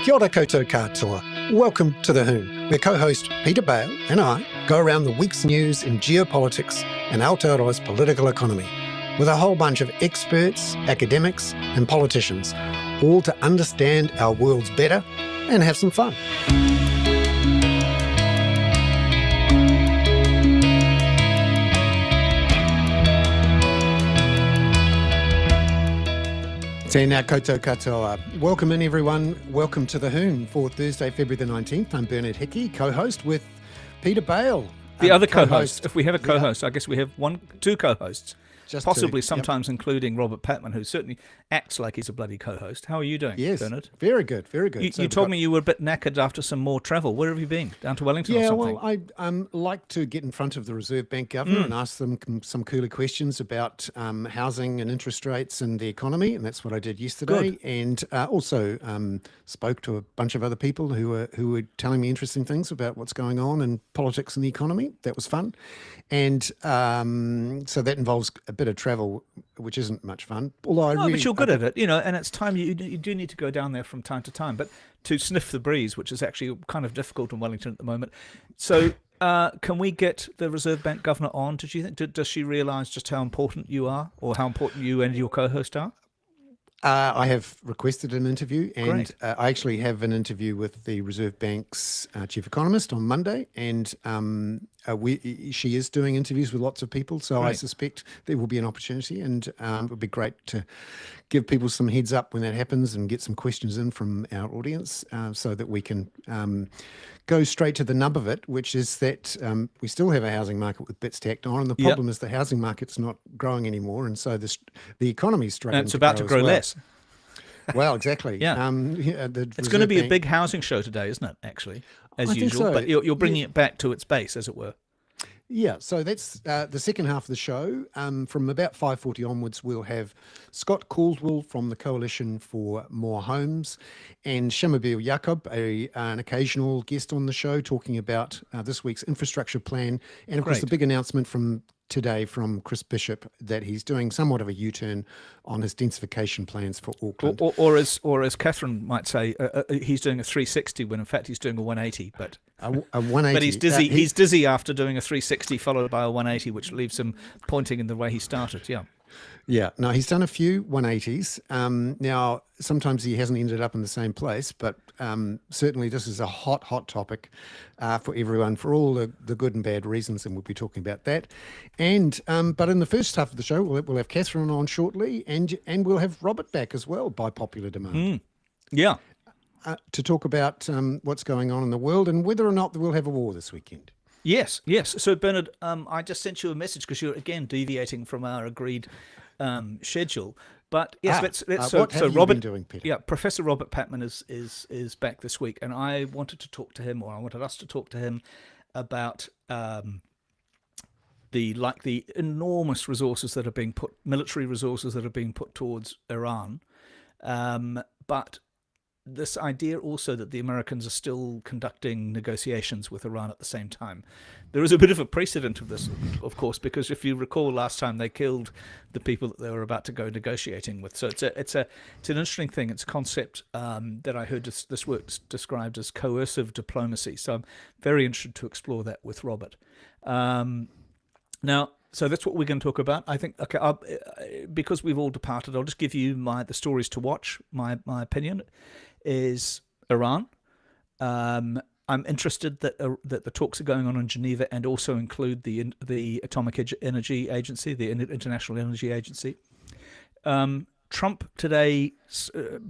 Kia ora koutou katoa. Welcome to the Hoon, where co-host Peter Bale and I go around the week's news in geopolitics and Aotearoa's political economy with a whole bunch of experts, academics and politicians, all to understand our worlds better and have some fun. Tēnā koutou katoa. Welcome in, everyone. Welcome to the Hoon for Thursday, February the 19th. I'm Bernard Hickey, co-host with Peter Bale. The other co-host. If we have a co-host, I guess we have two co-hosts. Just possibly two, sometimes including Robert Patman, who certainly acts like he's a bloody co-host. How are you doing, Bernard? Very good, very good. You told me you were a bit knackered after some more travel. Where have you been? Down to Wellington or something? Yeah, well, I like to get in front of the Reserve Bank Governor and ask them some cooler questions about housing and interest rates and the economy, and that's what I did yesterday. Good. And also spoke to a bunch of other people who were telling me interesting things about what's going on in politics and the economy. That was fun. And so that involves a bit of travel, which isn't much fun. Although but you're good at it, and it's time you do need to go down there from time to time, but to sniff the breeze, which is actually kind of difficult in Wellington at the moment. So can we get the Reserve Bank Governor on? Did you think? Does she realise just how important you are, or how important you and your co-host are? I have requested an interview, and Great. I actually have an interview with the Reserve Bank's chief economist on Monday, and she is doing interviews with lots of people, so Great. I suspect there will be an opportunity, and it would be great to give people some heads up when that happens and get some questions in from our audience so that we can go straight to the nub of it, which is that we still have a housing market with bits tacked on, and the problem is the housing market's not growing anymore, and so the economy's struggling. And it's about to grow less. Well, exactly. Yeah. It's going to be a big housing show today, isn't it, actually, as usual? So. But you're bringing it back to its base, as it were. Yeah, so that's the second half of the show. From about 5:40 onwards, we'll have Scott Caldwell from the Coalition for More Homes and Shamabil Jacob, an occasional guest on the show, talking about this week's infrastructure plan. And, of course, the big announcement from today from Chris Bishop that he's doing somewhat of a U-turn on his densification plans for Auckland. Or as Catherine might say, he's doing a 360 when in fact he's doing a 180. But a 180. But he's dizzy. He's dizzy after doing a 360 followed by a 180, which leaves him pointing in the way he started. Yeah. Yeah, no, he's done a few 180s. Now, sometimes he hasn't ended up in the same place, but certainly this is a hot topic for everyone for all the good and bad reasons, and we'll be talking about that. And but in the first half of the show, we'll have Catherine on shortly, and we'll have Robert back as well by popular demand. Yeah. To talk about what's going on in the world and whether or not we'll have a war this weekend. Yes. So, Bernard, I just sent you a message because you're, again, deviating from our agreed schedule. But, yes, let's what have you Robert, been doing, Peter? Yeah, Professor Robert Patman is back this week, and I wanted to talk to him, or I wanted us to talk to him about the enormous resources that are being put, military resources that are being put towards Iran. But this idea also that the Americans are still conducting negotiations with Iran at the same time. There is a bit of a precedent of this, of course, because if you recall last time they killed the people that they were about to go negotiating with. So it's an interesting thing. It's a concept that I heard this work described as coercive diplomacy. So I'm very interested to explore that with Robert. Now, so that's what we're going to talk about. I think, because we've all departed, I'll just give you the stories to watch. My opinion is Iran. I'm interested that the talks are going on in Geneva and also include the Atomic Energy Agency, the International Energy Agency. Trump today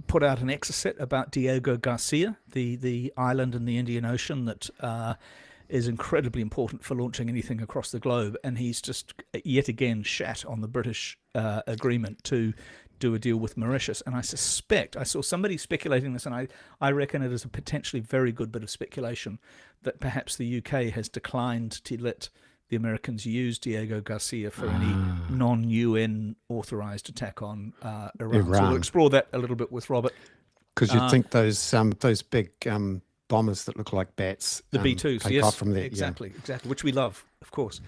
put out an exocet about Diego Garcia, the island in the Indian Ocean that is incredibly important for launching anything across the globe, and he's just yet again shat on the British agreement to do a deal with Mauritius. And I suspect, I saw somebody speculating this, and I reckon it is a potentially very good bit of speculation that perhaps the UK has declined to let the Americans use Diego Garcia for any non-UN authorized attack on Iran. So we'll explore that a little bit with Robert. Because you'd think those big bombers that look like bats, the B-2s, take yes, off from there. Exactly, which we love, of course.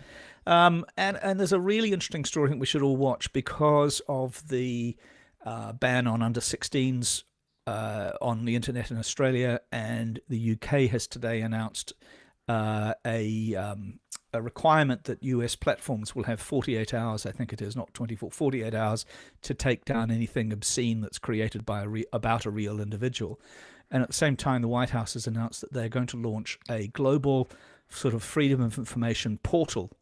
And there's a really interesting story I think we should all watch because of the ban on under-16s on the internet in Australia, and the UK has today announced a requirement that US platforms will have 48 hours, I think it is, not 24, 48 hours to take down anything obscene that's created by about a real individual. And at the same time, the White House has announced that they're going to launch a global sort of freedom of information portal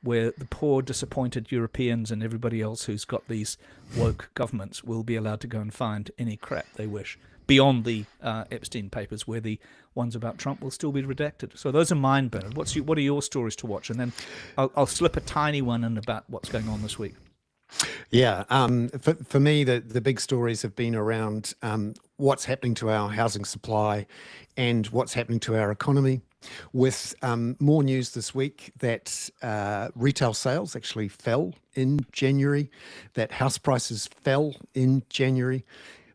where the poor, disappointed Europeans and everybody else who's got these woke governments will be allowed to go and find any crap they wish, beyond the Epstein papers, where the ones about Trump will still be redacted. So those are mine, Bernard. What are your stories to watch? And then I'll slip a tiny one in about what's going on this week. Yeah, for me, the big stories have been around what's happening to our housing supply and what's happening to our economy, with more news this week that retail sales actually fell in January, that house prices fell in January.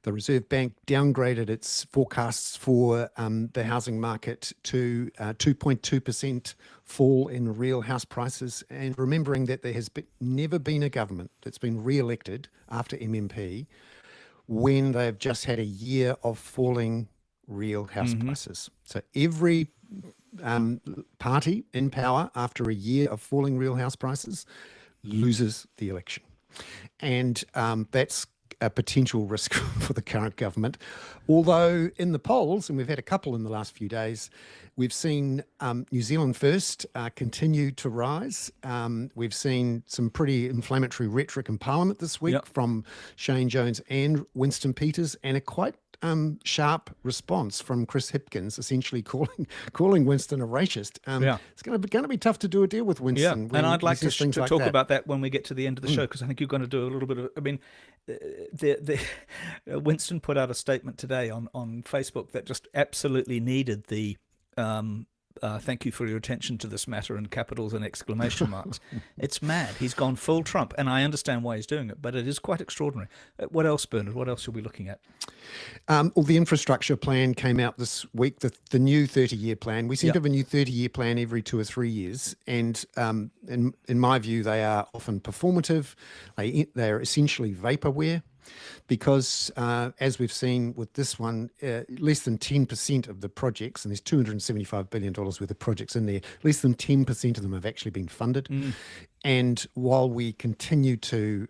The Reserve Bank downgraded its forecasts for the housing market to 2.2% fall in real house prices. And remembering that there has never been a government that's been re-elected after MMP when they've just had a year of falling real house prices. So every party in power after a year of falling real house prices loses the election. And that's a potential risk for the current government. Although in the polls, and we've had a couple in the last few days, we've seen New Zealand First continue to rise. We've seen some pretty inflammatory rhetoric in Parliament this week from Shane Jones and Winston Peters, and a quite sharp response from Chris Hipkins, essentially calling Winston a racist. It's going to be tough to do a deal with Winston. And I'd like to talk about that when we get to the end of the show, because I think you're going to do a little bit of. I mean, Winston put out a statement today on Facebook that just absolutely needed the. Thank you for your attention to this matter in capitals and exclamation marks. It's mad. He's gone full Trump, and I understand why he's doing it, but it is quite extraordinary. What else, Bernard? What else are we looking at? Well, the infrastructure plan came out this week, the new 30-year plan. We seem to have a new 30-year plan every 2 or 3 years, and in my view, they are often performative. They are essentially vaporware. Because as we've seen with this one, less than 10% of the projects, and there's $275 billion worth of projects in there, less than 10% of them have actually been funded. And while we continue to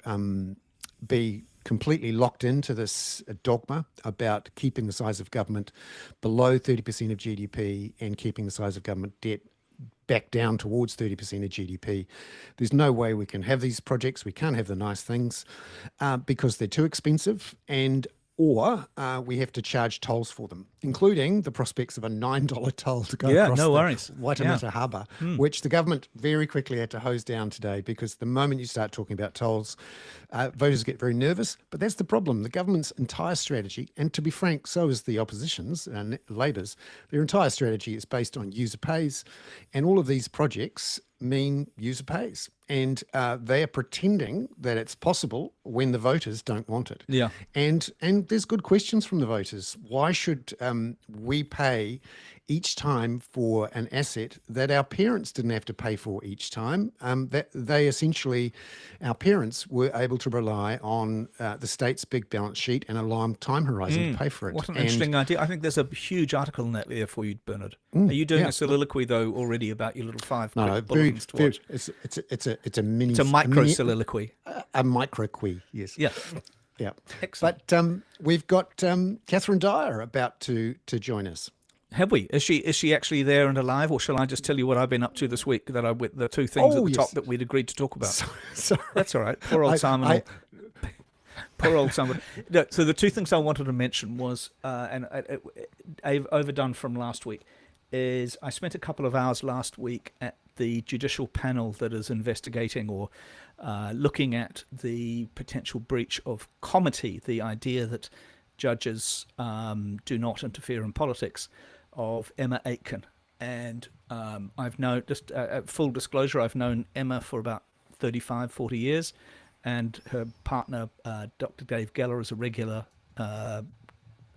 be completely locked into this dogma about keeping the size of government below 30% of GDP and keeping the size of government debt back down towards 30% of GDP. There's no way we can have these projects. We can't have the nice things because they're too expensive, or we have to charge tolls for them, including the prospects of a $9 toll to go across the Waitemata Harbour, which the government very quickly had to hose down today, because the moment you start talking about tolls, voters get very nervous. But that's the problem. The government's entire strategy, and to be frank, so is the opposition's and Labor's, their entire strategy is based on user pays, and all of these projects mean user pays. And they are pretending that it's possible when the voters don't want it. Yeah. And there's good questions from the voters. Why should we pay each time for an asset that our parents didn't have to pay for each time? That they essentially, our parents were able to rely on the state's big balance sheet and a long time horizon to pay for it. What an interesting idea. I think there's a huge article in that there for you, Bernard. Are you doing a soliloquy, though, already about your little 5 quick bulletins to watch? It's a mini... It's a micro soliloquy. A micro-qui, yes. Yeah. Yeah. Excellent. But we've got Catherine Dyer about to join us. Have we? Is she actually there and alive, or shall I just tell you what I've been up to this week? The 2 things at the top that we'd agreed to talk about. Sorry. That's all right. Poor old Simon. Poor old Simon. No, so the 2 things I wanted to mention was, and I've overdone from last week, is I spent a couple of hours last week at the judicial panel that is investigating or looking at the potential breach of comity, the idea that judges do not interfere in politics, of Emma Aitken. And I've known, just full disclosure, I've known Emma for about 35, 40 years, and her partner, Dr. Dave Geller, is a regular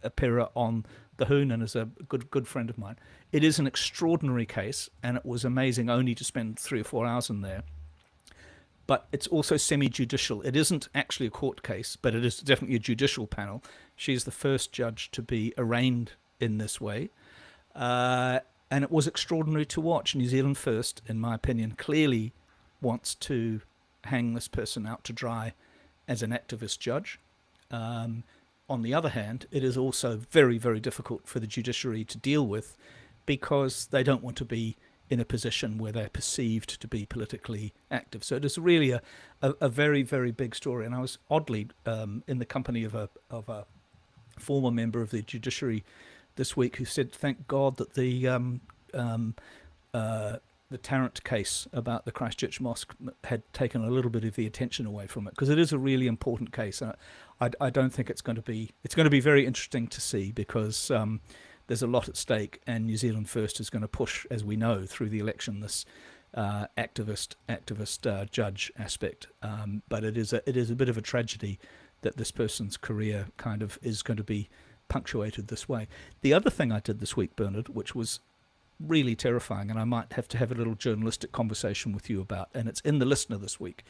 appearer on the Hoon and is a good friend of mine. It is an extraordinary case, and it was amazing only to spend 3 or 4 hours in there. but it's also semi-judicial. It isn't actually a court case, but it is definitely a judicial panel. She's the first judge to be arraigned in this way. And it was extraordinary to watch. New Zealand First, in my opinion, clearly wants to hang this person out to dry as an activist judge. On the other hand, it is also very, very difficult for the judiciary to deal with because they don't want to be in a position where they're perceived to be politically active. So it is really a very, very big story. And I was oddly in the company of a former member of the judiciary this week who said, thank God that the Tarrant case about the Christchurch Mosque had taken a little bit of the attention away from it, because it is a really important case. I don't think it's going to be very interesting to see, because there's a lot at stake, and New Zealand First is going to push, as we know, through the election, this activist judge aspect. But it is a bit of a tragedy that this person's career kind of is going to be punctuated this way. The other thing I did this week, Bernard, which was really terrifying, and I might have to have a little journalistic conversation with you about, and it's in the Listener this week,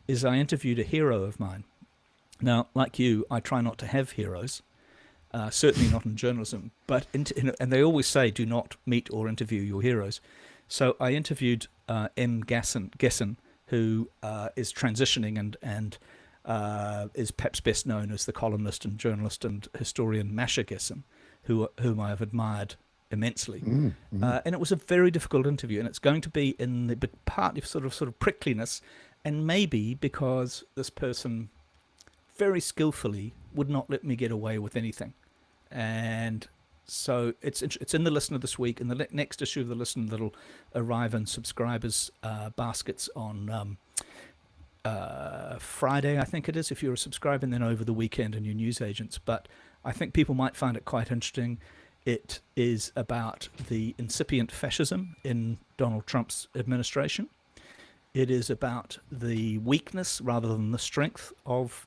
is I interviewed a hero of mine. Now, like you, I try not to have heroes, certainly not in journalism, but and they always say do not meet or interview your heroes. So I interviewed M. Gesson, who is transitioning and is perhaps best known as the columnist and journalist and historian Masha Gesson, whom I have admired immensely. And it was a very difficult interview, and it's going to be in the part of sort of prickliness, and maybe because this person very skillfully would not let me get away with anything. And so it's in the Listener this week, and the next issue of the Listener that'll arrive in subscribers baskets on Friday, I think it is, if you're a subscriber, and then over the weekend in your newsagents. But I think people might find it quite interesting. It is about the incipient fascism in Donald Trump's administration. It is about the weakness rather than the strength of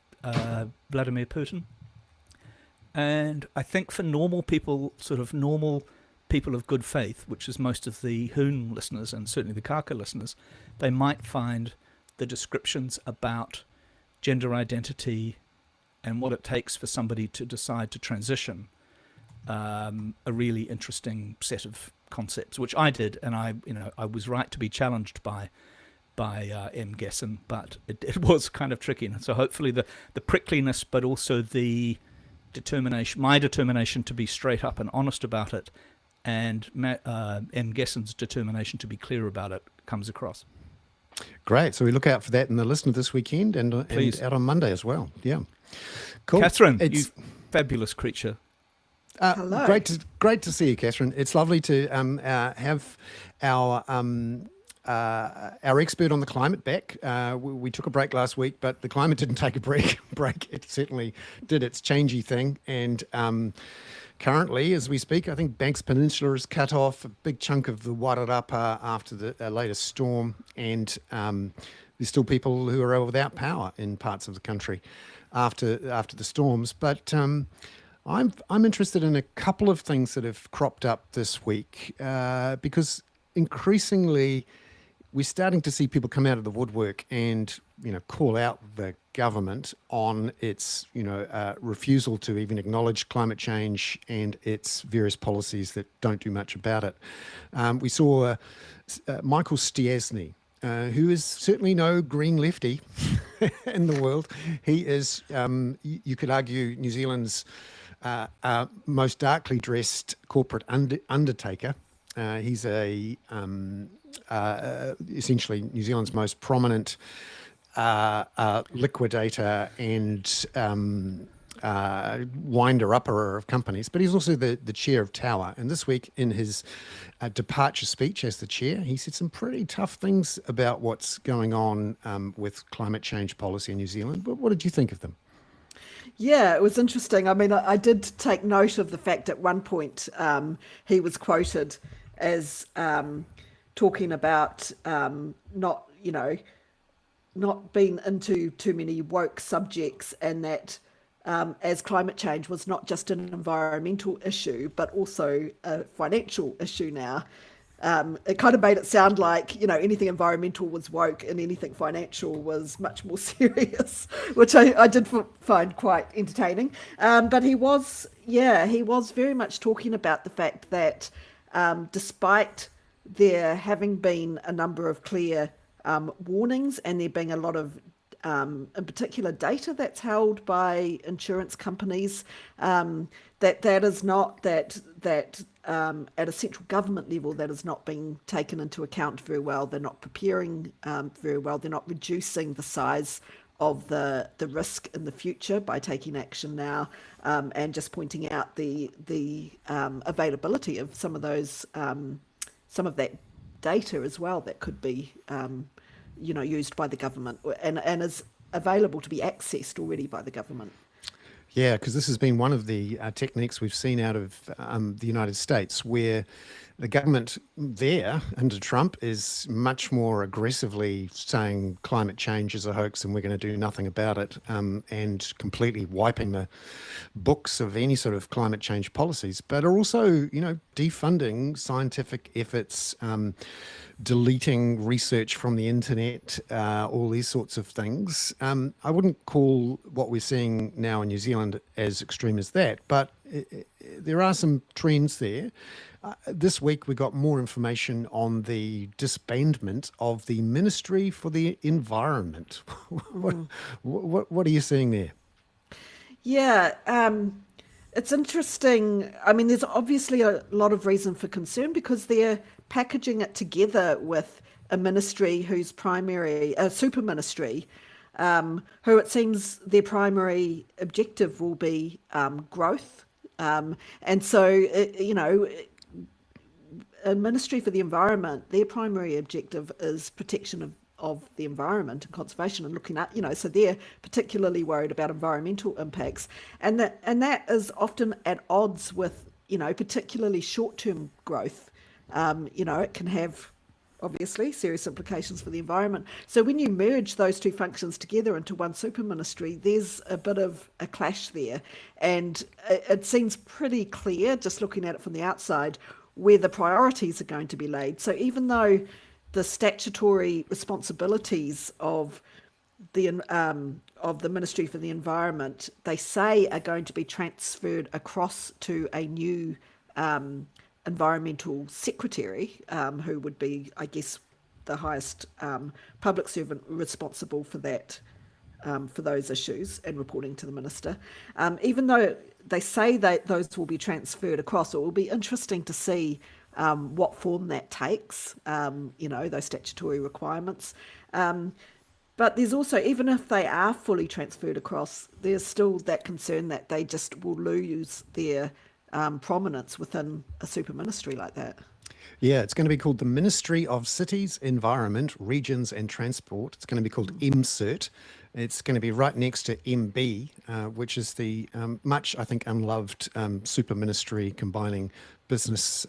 Vladimir Putin. And I think for normal people, normal people of good faith, which is most of the Hoon listeners and certainly the Kaka listeners, they might find the descriptions about gender identity and what it takes for somebody to decide to transition a really interesting set of concepts, which I did, and I was right to be challenged by M. Gesson, but it was kind of tricky. And so hopefully the prickliness, but also the my determination to be straight up and honest about it, and M. Gesson's determination to be clear about it comes across. Great. So we look out for that in the Listener this weekend, and out on Monday as well. Yeah. Cool. Catherine, you fabulous creature. Hello. Great to see you, Catherine. It's lovely to have our expert on the climate back. We took a break last week, but the climate didn't take a break. It certainly did its changey thing. And currently, as we speak, I think Banks Peninsula is cut off, a big chunk of the Wairarapa after the latest storm. And there's still people who are without power in parts of the country after the storms. But I'm interested in a couple of things that have cropped up this week because increasingly we're starting to see people come out of the woodwork and call out the government on its refusal to even acknowledge climate change and its various policies that don't do much about it. We saw Michael Stiassny, who is certainly no green lefty in the world. He is, you could argue, New Zealand's most darkly dressed corporate undertaker. He's essentially New Zealand's most prominent liquidator and winder-upper of companies, but he's also the chair of Tower. And this week, in his departure speech as the chair, he said some pretty tough things about what's going on with climate change policy in New Zealand. But what did you think of them? Yeah, it was interesting. I mean, I did take note of the fact at one point he was quoted as talking about not being into too many woke subjects, and that as climate change was not just an environmental issue, but also a financial issue now. it kind of made it sound like, anything environmental was woke and anything financial was much more serious, which I did find quite entertaining. But he was very much talking about the fact that despite there having been a number of clear warnings and there being a lot of in particular data that's held by insurance companies, that is not that at a central government level that is not being taken into account very well. They're not preparing very well. They're not reducing the size of the risk in the future by taking action now, and just pointing out the availability of some of those some of that data as well that could be used by the government and is available to be accessed already by the government. Yeah, because this has been one of the techniques we've seen out of the United States, where the government there under Trump is much more aggressively saying climate change is a hoax and we're going to do nothing about it, and completely wiping the books of any sort of climate change policies, but are also, defunding scientific efforts, deleting research from the internet, all these sorts of things. I wouldn't call what we're seeing now in New Zealand as extreme as that, but there are some trends there. This week we got more information on the disbandment of the Ministry for the Environment. What are you seeing there? Yeah, it's interesting. I mean, there's obviously a lot of reason for concern because they're packaging it together with a ministry whose a super ministry, who it seems their primary objective will be growth. And so, a ministry for the environment, their primary objective is protection of the environment and conservation and looking at, so they're particularly worried about environmental impacts. And that is often at odds with, particularly short-term growth. It can have obviously serious implications for the environment. So when you merge those two functions together into one super ministry, there's a bit of a clash there. And it seems pretty clear, just looking at it from the outside, where the priorities are going to be laid. So even though the statutory responsibilities of the Ministry for the Environment, they say are going to be transferred across to a new environmental secretary, who would be, I guess, the highest public servant responsible for that, for those issues and reporting to the minister. Even though they say that those will be transferred across, it will be interesting to see what form that takes, those statutory requirements. But there's also, even if they are fully transferred across, there's still that concern that they just will lose their prominence within a super ministry like that. Yeah, it's going to be called the Ministry of Cities, Environment, Regions and Transport. It's going to be called MCERT. It's going to be right next to MB, which is the much, I think, unloved super ministry combining business,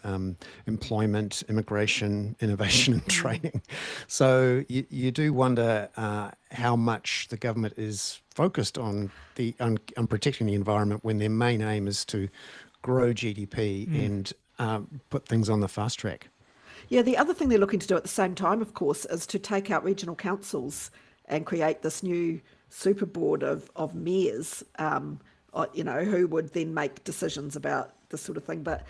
employment, immigration, innovation and training. So you do wonder how much the government is focused on on protecting the environment when their main aim is to grow GDP and put things on the fast track. Yeah, the other thing they're looking to do at the same time, of course, is to take out regional councils and create this new super board of mayors, who would then make decisions about this sort of thing. But,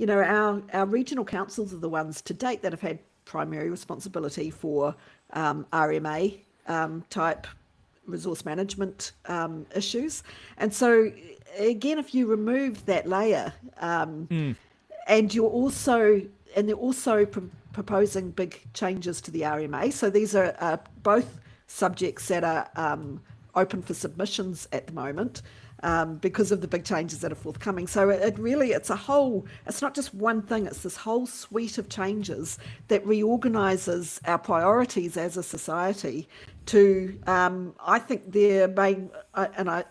our regional councils are the ones to date that have had primary responsibility for RMA type resource management issues. And so, again, if you remove that layer, and they're also proposing big changes to the RMA. So these are both subjects that are open for submissions at the moment, because of the big changes that are forthcoming. So it's not just one thing, it's this whole suite of changes that reorganises our priorities as a society to, I think their main, and I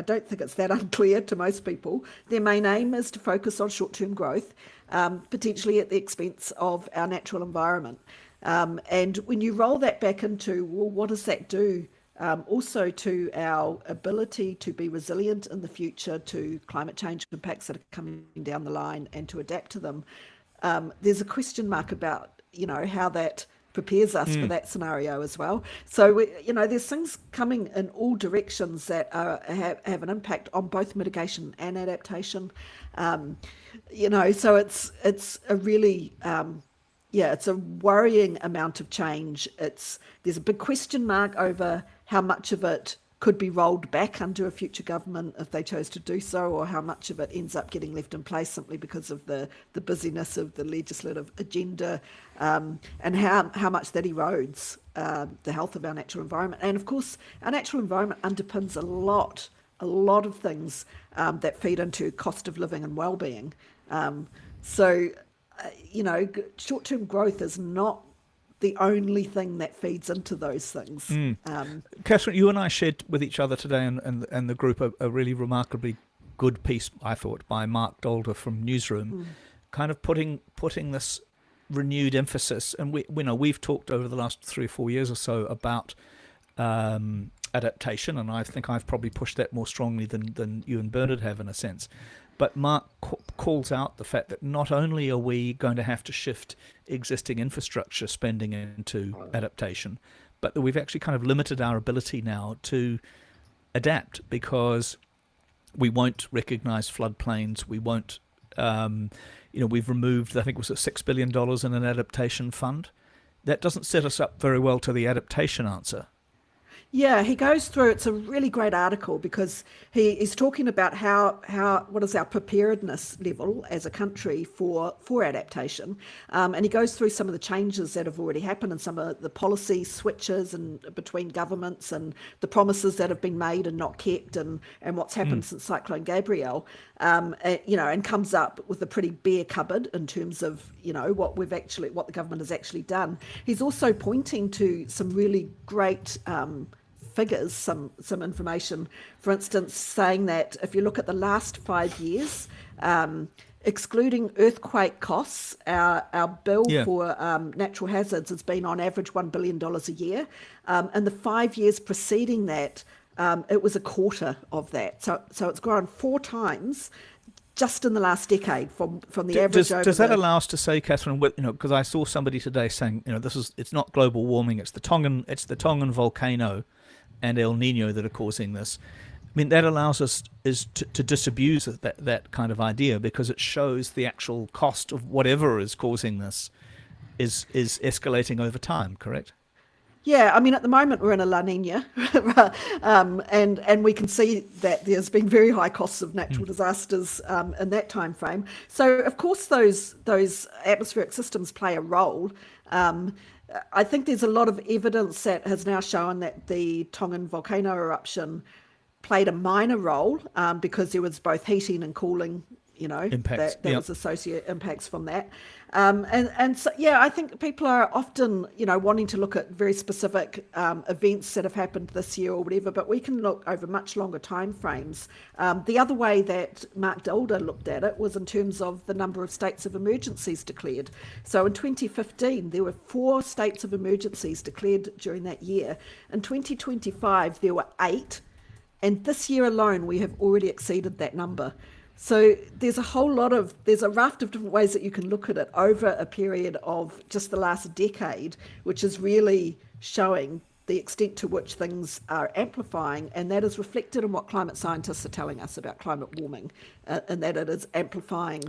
don't think it's that unclear to most people, their main aim is to focus on short-term growth, potentially at the expense of our natural environment. And when you roll that back into, well, what does that do also to our ability to be resilient in the future to climate change impacts that are coming down the line and to adapt to them? there's a question mark about, how that prepares us for that scenario as well. So, there's things coming in all directions that have an impact on both mitigation and adaptation. So it's a really... it's a worrying amount of change. There's a big question mark over how much of it could be rolled back under a future government if they chose to do so, or how much of it ends up getting left in place simply because of the busyness of the legislative agenda, and how much that erodes the health of our natural environment. And of course, our natural environment underpins a lot of things that feed into cost of living and well-being. Short-term growth is not the only thing that feeds into those things. Catherine, you and I shared with each other today and the group a really remarkably good piece, I thought, by Mark Dolder from Newsroom, kind of putting this renewed emphasis. And we've talked over the last 3 or 4 years or so about adaptation, and I think I've probably pushed that more strongly than you and Bernard have, in a sense. But Mark calls out the fact that not only are we going to have to shift existing infrastructure spending into adaptation, but that we've actually kind of limited our ability now to adapt, because we won't recognise floodplains. We won't, we've removed, I think it was $6 billion in an adaptation fund. That doesn't set us up very well to the adaptation answer. Yeah, he goes through, it's a really great article, because he is talking about what is our preparedness level as a country for adaptation. And he goes through some of the changes that have already happened, and some of the policy switches and between governments, and the promises that have been made and not kept, and what's happened since Cyclone Gabrielle, and comes up with a pretty bare cupboard in terms of, what the government has actually done. He's also pointing to some really great figures, some information, for instance, saying that if you look at the last 5 years, excluding earthquake costs, our bill for natural hazards has been on average $1 billion a year. And the 5 years preceding that, it was a quarter of that. So it's grown 4 times just in the last decade from the average. Does that allow us to say, Catherine, because I saw somebody today saying, it's not global warming, it's the Tongan volcano and El Nino that are causing this. I mean, that allows us to disabuse that kind of idea, because it shows the actual cost of whatever is causing this is escalating over time, correct? Yeah, I mean, at the moment we're in a La Nina, and we can see that there's been very high costs of natural disasters in that time frame. So, of course, those atmospheric systems play a role. I think there's a lot of evidence that has now shown that the Tongan volcano eruption played a minor role, because there was both heating and cooling, impacts. That was associated impacts from that. And so, I think people are often, wanting to look at very specific events that have happened this year or whatever, but we can look over much longer time frames. The other way that Mark Dolder looked at it was in terms of the number of states of emergencies declared. So in 2015, there were 4 states of emergencies declared during that year. In 2025, there were 8. And this year alone, we have already exceeded that number. So there's a raft of different ways that you can look at it over a period of just the last decade, which is really showing the extent to which things are amplifying, and that is reflected in what climate scientists are telling us about climate warming, and that it is amplifying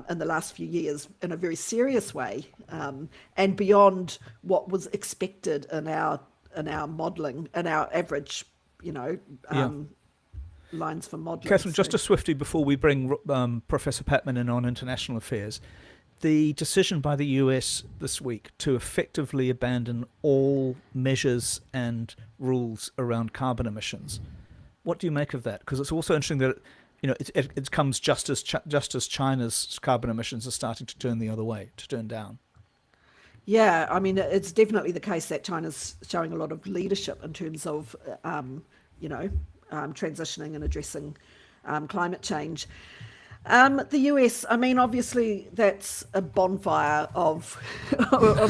in the last few years in a very serious way, and beyond what was expected in our modelling, in our average, lines for modelling. Catherine, just a swifty before we bring Professor Patman in on international affairs. The decision by the US this week to effectively abandon all measures and rules around carbon emissions. What do you make of that? Because it's also interesting that it comes just as China's carbon emissions are starting to turn the other way, to turn down. Yeah, I mean, it's definitely the case that China's showing a lot of leadership in terms of, transitioning and addressing climate change. The US, I mean, obviously that's a bonfire of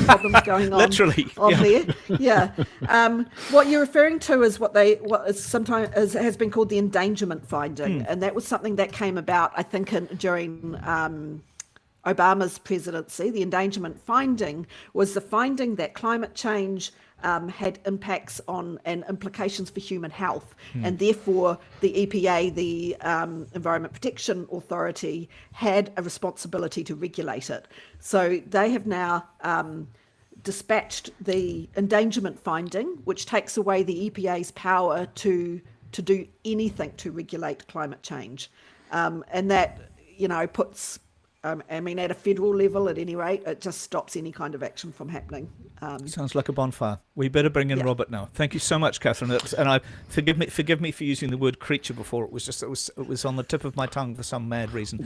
problems going on. Literally, there. Yeah. What you're referring to is what is sometimes has been called the endangerment finding, and that was something that came about, I think, during Obama's presidency, the endangerment finding, was the finding that climate change had impacts on and implications for human health, and therefore the EPA, the Environment Protection Authority, had a responsibility to regulate it. So they have now dispatched the endangerment finding, which takes away the EPA's power to do anything to regulate climate change, and that puts. I mean, at a federal level, at any rate, it just stops any kind of action from happening. Sounds like a bonfire. We better bring in Robert now. Thank you so much, Catherine. And I forgive me for using the word creature before. It was on the tip of my tongue for some mad reason.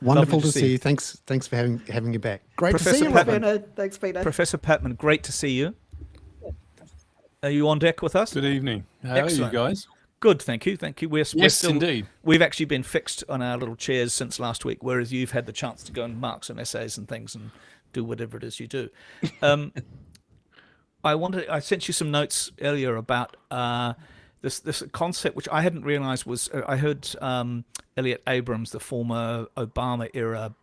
Wonderful to see you. Thanks for having you back. Great Professor to see you, Patman. Robert. Thanks, Peter. Professor Patman, great to see you. Are you on deck with us? Good evening. How Excellent. are you guys? Good, thank you. Yes, indeed. We've actually been fixed on our little chairs since last week, whereas you've had the chance to go and mark some essays and things and do whatever it is you do. I sent you some notes earlier about this concept, which I hadn't realized was. I heard Elliot Abrams, the former Obama era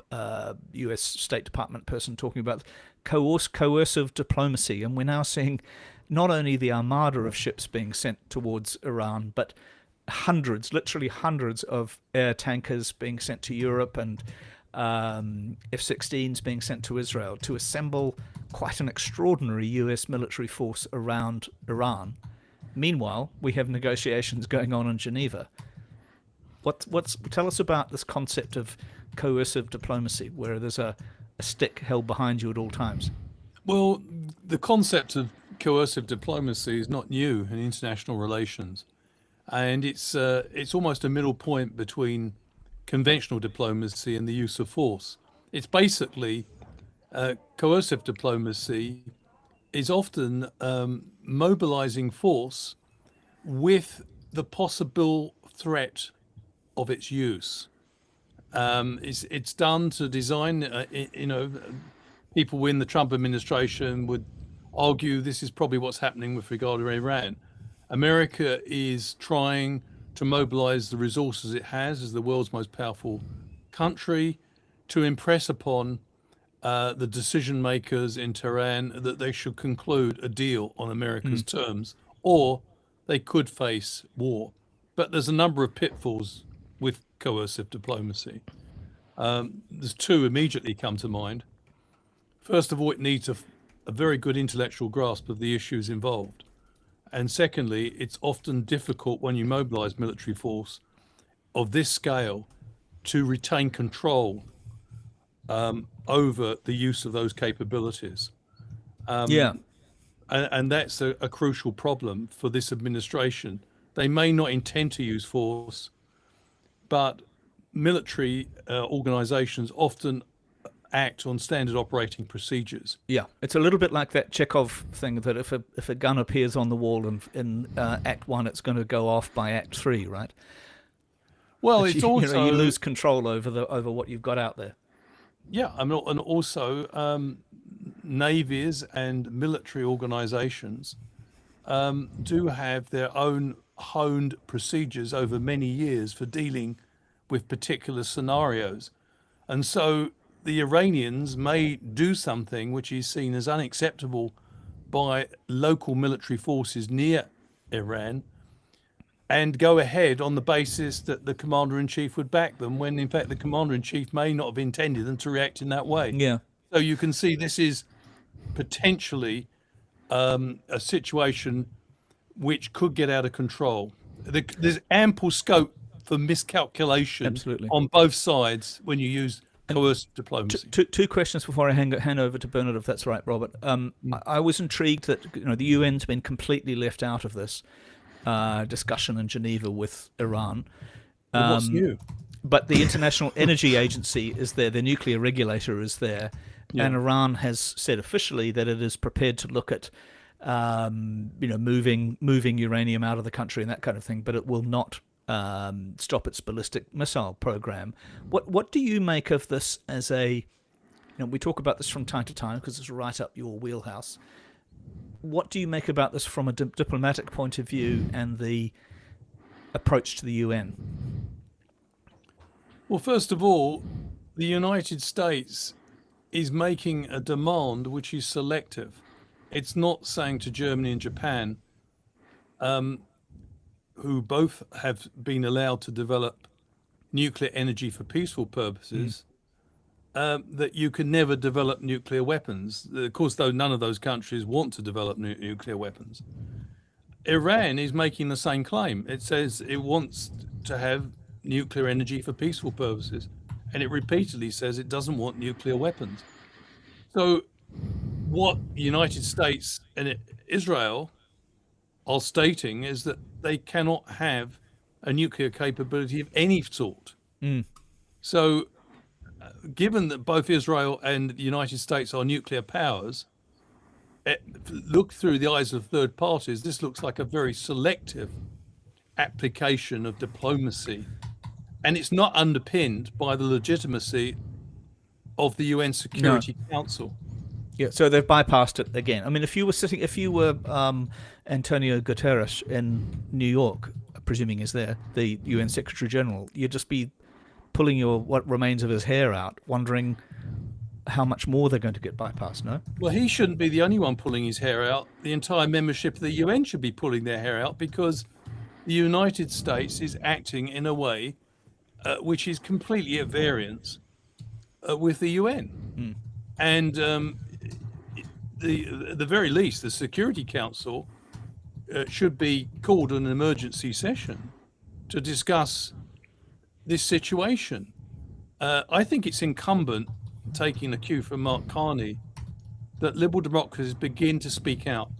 U.S. State Department person, talking about coercive diplomacy, and we're now seeing not only the armada of ships being sent towards Iran, but literally hundreds of air tankers being sent to Europe and F-16s being sent to Israel to assemble quite an extraordinary US military force around Iran. Meanwhile, we have negotiations going on in Geneva. Tell us about this concept of coercive diplomacy, where there's a stick held behind you at all times. Well, the concept of coercive diplomacy is not new in international relations, and it's almost a middle point between conventional diplomacy and the use of force. It's basically coercive diplomacy is often mobilizing force with the possible threat of its use. It's done to design, people in the Trump administration would argue this is probably what's happening with regard to Iran. America is trying to mobilize the resources it has as the world's most powerful country to impress upon the decision makers in Tehran that they should conclude a deal on America's terms, or they could face war. But there's a number of pitfalls with coercive diplomacy. There's two immediately come to mind. First of all, it needs a very good intellectual grasp of the issues involved. And secondly, it's often difficult when you mobilize military force of this scale to retain control over the use of those capabilities. And that's a crucial problem for this administration. They may not intend to use force, but military organizations often act on standard operating procedures. Yeah, it's a little bit like that Chekhov thing that if a gun appears on the wall in Act 1, it's going to go off by Act 3, right? Well, it's also you lose control over what you've got out there. Yeah, and also navies and military organizations do have their own honed procedures over many years for dealing with particular scenarios, and so the Iranians may do something which is seen as unacceptable by local military forces near Iran and go ahead on the basis that the commander-in-chief would back them, when in fact the commander-in-chief may not have intended them to react in that way. Yeah. So you can see this is potentially a situation which could get out of control. There's ample scope for miscalculation Absolutely. on both sides when you use coercive diplomacy. Two questions before I hand over to Bernard, if that's right, Robert. I was intrigued that the UN's been completely left out of this discussion in Geneva with Iran. What's new? But the International Energy Agency is there, the nuclear regulator is there, and Iran has said officially that it is prepared to look at moving uranium out of the country and that kind of thing, but it will not stop its ballistic missile program. What do you make of this as a, we talk about this from time to time because it's right up your wheelhouse. What do you make about this from a diplomatic point of view and the approach to the UN? Well, first of all, the United States is making a demand which is selective. It's not saying to Germany and Japan, who both have been allowed to develop nuclear energy for peaceful purposes, that you can never develop nuclear weapons. Of course, though, none of those countries want to develop nuclear weapons. Iran is making the same claim. It says it wants to have nuclear energy for peaceful purposes, and it repeatedly says it doesn't want nuclear weapons. So what the United States and Israel are stating is that they cannot have a nuclear capability of any sort. So given that both Israel and the United States are nuclear powers, look through the eyes of third parties, this looks like a very selective application of diplomacy, and it's not underpinned by the legitimacy of the UN Security Council. Yeah, so they've bypassed it again. I mean, if you were Antonio Guterres in New York, presuming he's there, the UN Secretary General, you'd just be pulling what remains of his hair out, wondering how much more they're going to get bypassed. No? Well, he shouldn't be the only one pulling his hair out. The entire membership of the UN should be pulling their hair out, because the United States is acting in a way which is completely at variance with the UN. And the very least, the Security Council should be called an emergency session to discuss this situation. I think it's incumbent, taking a cue from Mark Carney, that liberal democracies begin to speak out.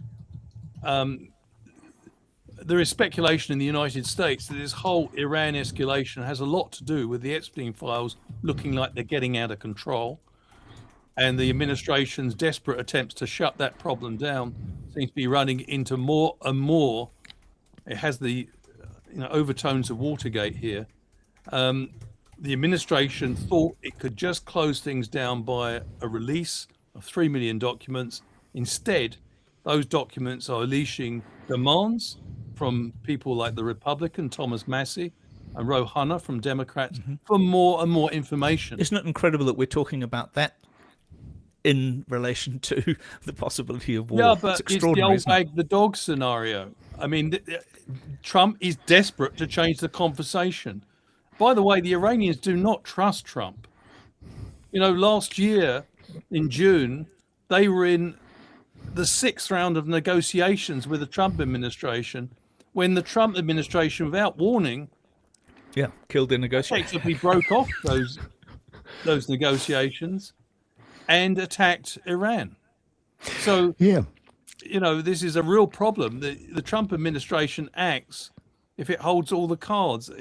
There is speculation in the United States that this whole Iran escalation has a lot to do with the Epstein files looking like they're getting out of control, and the administration's desperate attempts to shut that problem down seems to be running into more and more. It has the overtones of Watergate here. The administration thought it could just close things down by a release of 3 million documents. Instead, those documents are unleashing demands from people like the Republican Thomas Massey and Ro Hunter from Democrats for more and more information. Isn't it incredible that we're talking about that in relation to the possibility of war? Yeah, but it's it's the old bag the dog scenario. I mean, Trump is desperate to change the conversation. By the way, the Iranians do not trust Trump. Last year in June, they were in the 6th round of negotiations with the Trump administration, when the Trump administration, without warning, killed the negotiations. effectively broke off those negotiations and attacked Iran. So, this is a real problem. The Trump administration acts if it holds all the cards.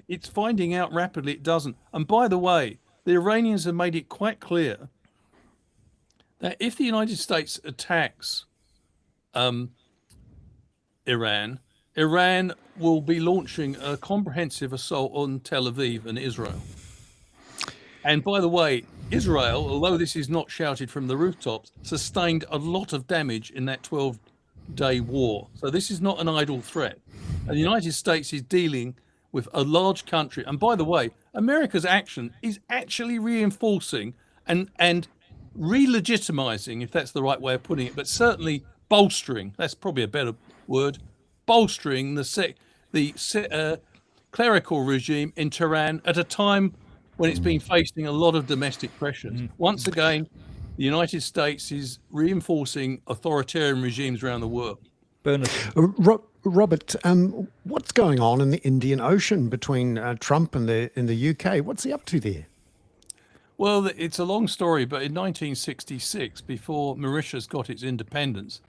It's finding out rapidly it doesn't. And by the way, the Iranians have made it quite clear that if the United States attacks Iran will be launching a comprehensive assault on Tel Aviv and Israel. And by the way, Israel, although this is not shouted from the rooftops, sustained a lot of damage in that 12-day war. So this is not an idle threat. And the United States is dealing with a large country. And by the way, America's action is actually reinforcing and re-legitimizing, if that's the right way of putting it, but certainly bolstering, that's probably a better word, bolstering the clerical regime in Tehran at a time when it's been facing a lot of domestic pressures. Once again, the United States is reinforcing authoritarian regimes around the world. Bernard. Robert, what's going on in the Indian Ocean between Trump and the UK? What's he up to there? Well, it's a long story, but in 1966, before Mauritius got its independence,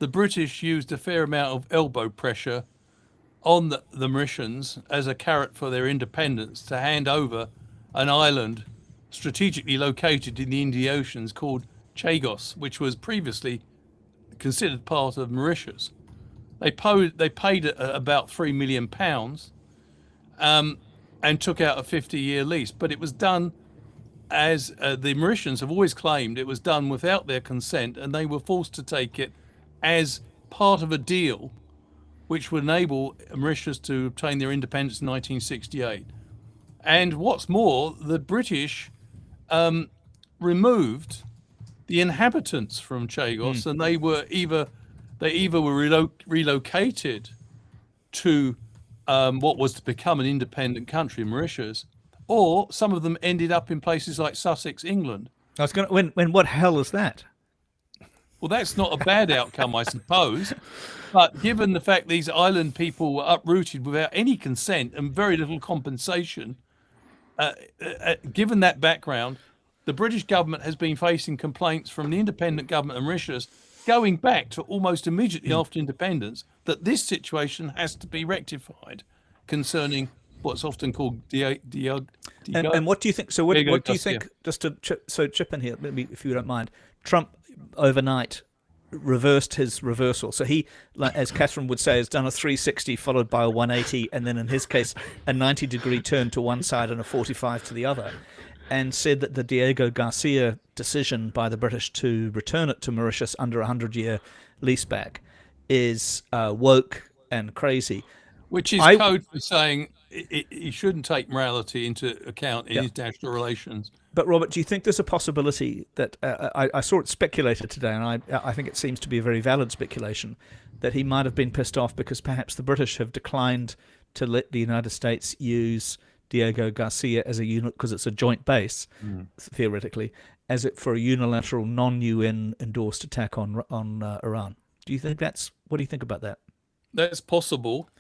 the British used a fair amount of elbow pressure on the Mauritians as a carrot for their independence to hand over an island strategically located in the Indian Oceans called Chagos, which was previously considered part of Mauritius. They paid about £3 million and took out a 50-year lease, but it was done as the Mauritians have always claimed it was done without their consent, and they were forced to take it as part of a deal which would enable Mauritius to obtain their independence in 1968. And what's more, the British removed the inhabitants from Chagos, and they either were relocated to what was to become an independent country, Mauritius, or some of them ended up in places like Sussex, England. I was going to, when what hell is that? Well, that's not a bad outcome, I suppose. But given the fact these island people were uprooted without any consent and very little compensation, given that background, the British government has been facing complaints from the independent government of Mauritius going back to almost immediately after independence that this situation has to be rectified concerning what's often called And what do you think? So what do you think? Just to chip in here, maybe if you don't mind. Trump overnight reversed his reversal. So he, as Catherine would say, has done a 360 followed by a 180, and then in his case, a 90-degree turn to one side and a 45 to the other, and said that the Diego Garcia decision by the British to return it to Mauritius under a 100-year lease back is woke and crazy. Which is code for saying he shouldn't take morality into account in his national relations. But Robert, do you think there's a possibility that I saw it speculated today, and I think it seems to be a very valid speculation, that he might have been pissed off because perhaps the British have declined to let the United States use Diego Garcia as a unit because it's a joint base, theoretically, as it for a unilateral non-UN endorsed attack on Iran. Do you think what do you think about that? That's possible.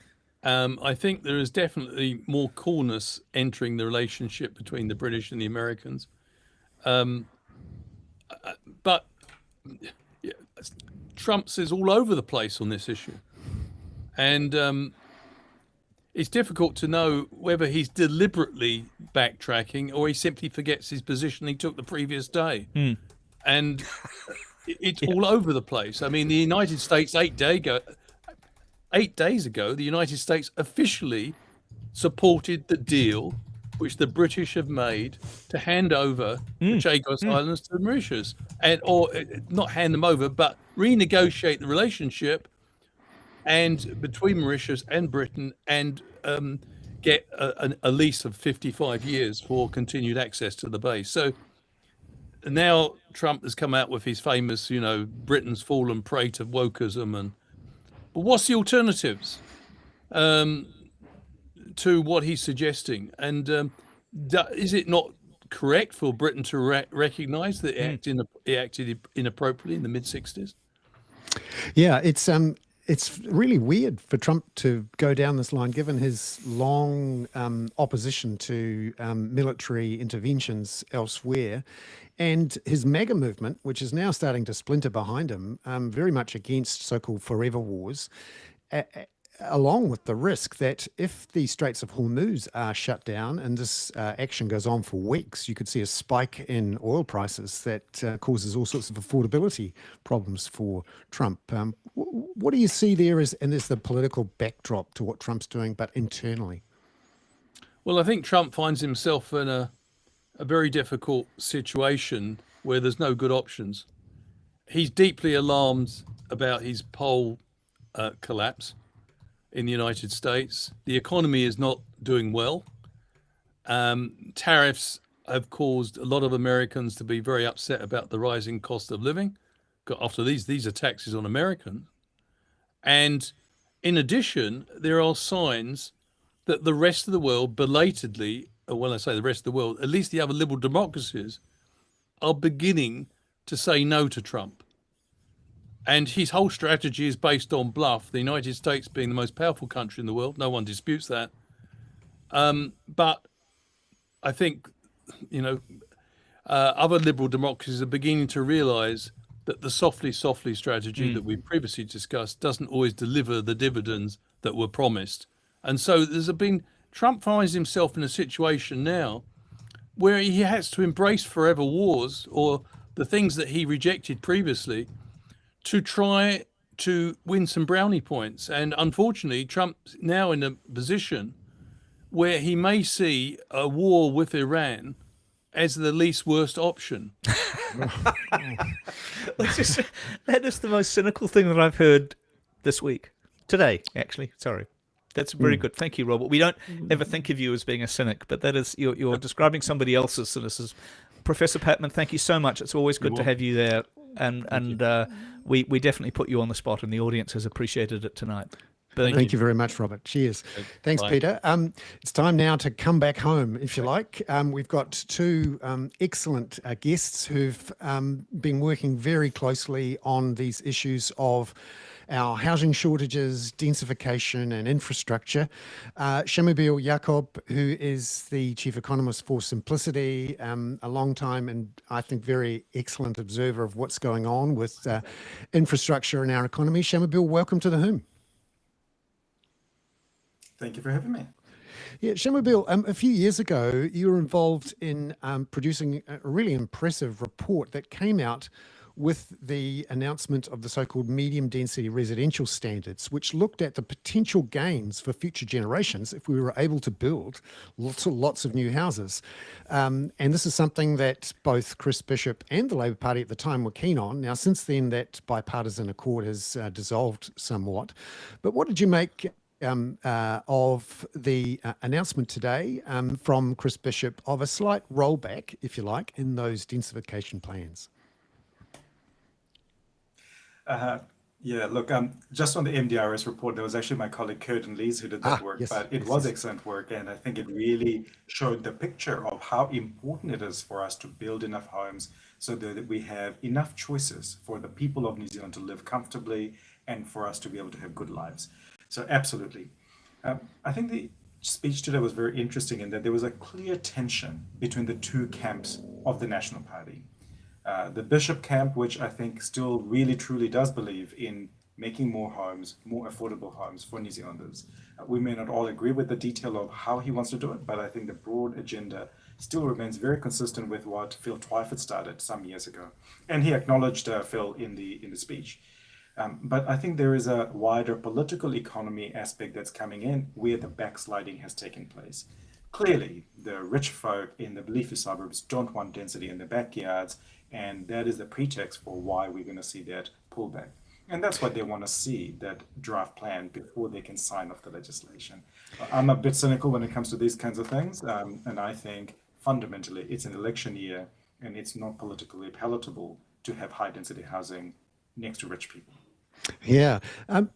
I think there is definitely more coolness entering the relationship between the British and the Americans. But Trump's is all over the place on this issue. And it's difficult to know whether he's deliberately backtracking or he simply forgets his position he took the previous day. And it's all over the place. I mean, the United States 8 days ago, the United States officially supported the deal which the British have made to hand over the Chagos Islands to Mauritius, or not hand them over, but renegotiate the relationship and between Mauritius and Britain, and get a lease of 55 years for continued access to the base. So now Trump has come out with his famous, Britain's fallen prey to wokeism, but what's the alternatives to what he's suggesting? And is it not correct for Britain to recognise that he acted inappropriately in the mid-60s? Yeah, it's really weird for Trump to go down this line, given his long opposition to military interventions elsewhere, and his MAGA movement, which is now starting to splinter behind him, very much against so-called forever wars, along with the risk that if the Straits of Hormuz are shut down and this action goes on for weeks, you could see a spike in oil prices that causes all sorts of affordability problems for Trump. What do you see there and there's the political backdrop to what Trump's doing, but internally? Well, I think Trump finds himself in a very difficult situation where there's no good options. He's deeply alarmed about his poll collapse in the United States. The economy is not doing well. Tariffs have caused a lot of Americans to be very upset about the rising cost of living. After these are taxes on Americans. And in addition, there are signs that the rest of the world belatedly, or when I say the rest of the world, at least the other liberal democracies, are beginning to say no to Trump. And his whole strategy is based on bluff, the United States being the most powerful country in the world. No one disputes that. But I think, other liberal democracies are beginning to realize that the softly strategy that we previously discussed doesn't always deliver the dividends that were promised. And so Trump finds himself in a situation now where he has to embrace forever wars or the things that he rejected previously to try to win some brownie points. And unfortunately, Trump's now in a position where he may see a war with Iran as the least worst option. That is the most cynical thing that I've heard this week. Today, actually. Sorry. That's very good. Thank you, Robert. We don't ever think of you as being a cynic, but that is you're describing somebody else's cynicism. Professor Patman, thank you so much. It's always good to have you there, and we definitely put you on the spot, and the audience has appreciated it tonight. Thank you very much, Robert. Cheers. Thanks, Bye. Peter. It's time now to come back home, if you like. We've got two excellent guests who've been working very closely on these issues of our housing shortages, densification and infrastructure. Shamubeel Jacob, who is the Chief Economist for Simplicity, a long time and I think very excellent observer of what's going on with infrastructure in our economy. Shamubeel, welcome to the Hoon. Thank you for having me. Yeah, Shamubeel, a few years ago, you were involved in producing a really impressive report that came out with the announcement of the so-called medium density residential standards, which looked at the potential gains for future generations if we were able to build lots of new houses. And this is something that both Chris Bishop and the Labor Party at the time were keen on. Now, since then, that bipartisan accord has dissolved somewhat. But what did you make of the announcement today from Chris Bishop of a slight rollback, if you like, in those densification plans? Yeah, look, just on the MDRS report, there was actually my colleague Curtin Lees who did that work, yes, but it yes, was yes. excellent work, and I think it really showed the picture of how important it is for us to build enough homes so that we have enough choices for the people of New Zealand to live comfortably and for us to be able to have good lives. So absolutely. I think the speech today was very interesting in that there was a clear tension between the two camps of the National Party. The Bishop camp, which I think still really truly does believe in making more homes, more affordable homes for New Zealanders. We may not all agree with the detail of how he wants to do it, but I think the broad agenda still remains very consistent with what Phil Twyford started some years ago. And he acknowledged Phil in the speech. But I think there is a wider political economy aspect that's coming in where the backsliding has taken place. Clearly, the rich folk in the leafy suburbs don't want density in their backyards, and that is the pretext for why we're going to see that pullback. And that's what they want to see, that draft plan, before they can sign off the legislation. I'm a bit cynical when it comes to these kinds of things, and I think fundamentally it's an election year, and it's not politically palatable to have high-density housing next to rich people. Yeah,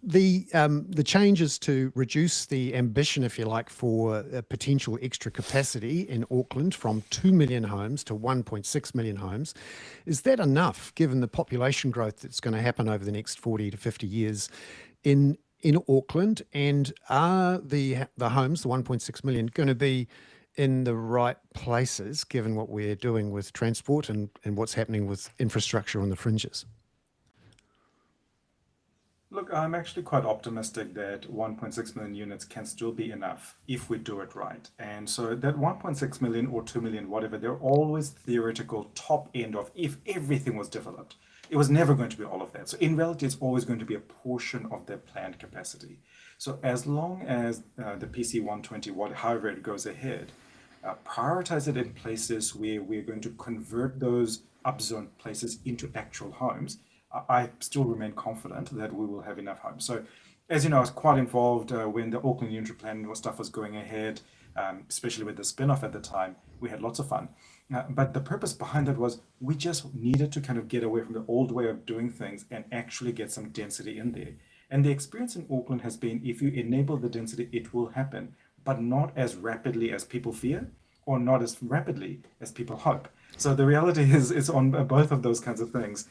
the changes to reduce the ambition, if you like, for potential extra capacity in Auckland from 2 million homes to 1.6 million homes, is that enough given the population growth that's going to happen over the next 40 to 50 years in Auckland? And are the homes, the 1.6 million, going to be in the right places given what we're doing with transport and what's happening with infrastructure on the fringes? Look, I'm actually quite optimistic that 1.6 million units can still be enough if we do it right. And so that 1.6 million or 2 million, whatever, they're always theoretical top end of if everything was developed. It was never going to be all of that. So in reality, it's always going to be a portion of their planned capacity. So as long as the PC 120, however it goes ahead, prioritize it in places where we're going to convert those upzone places into actual homes, I still remain confident that we will have enough homes. So, as you know, I was quite involved when the Auckland Unitary Plan stuff was going ahead, especially with the spin-off at the time. We had lots of fun. But the purpose behind it was we just needed to kind of get away from the old way of doing things and actually get some density in there. And the experience in Auckland has been if you enable the density, it will happen, but not as rapidly as people fear or not as rapidly as people hope. So the reality is it's on both of those kinds of things.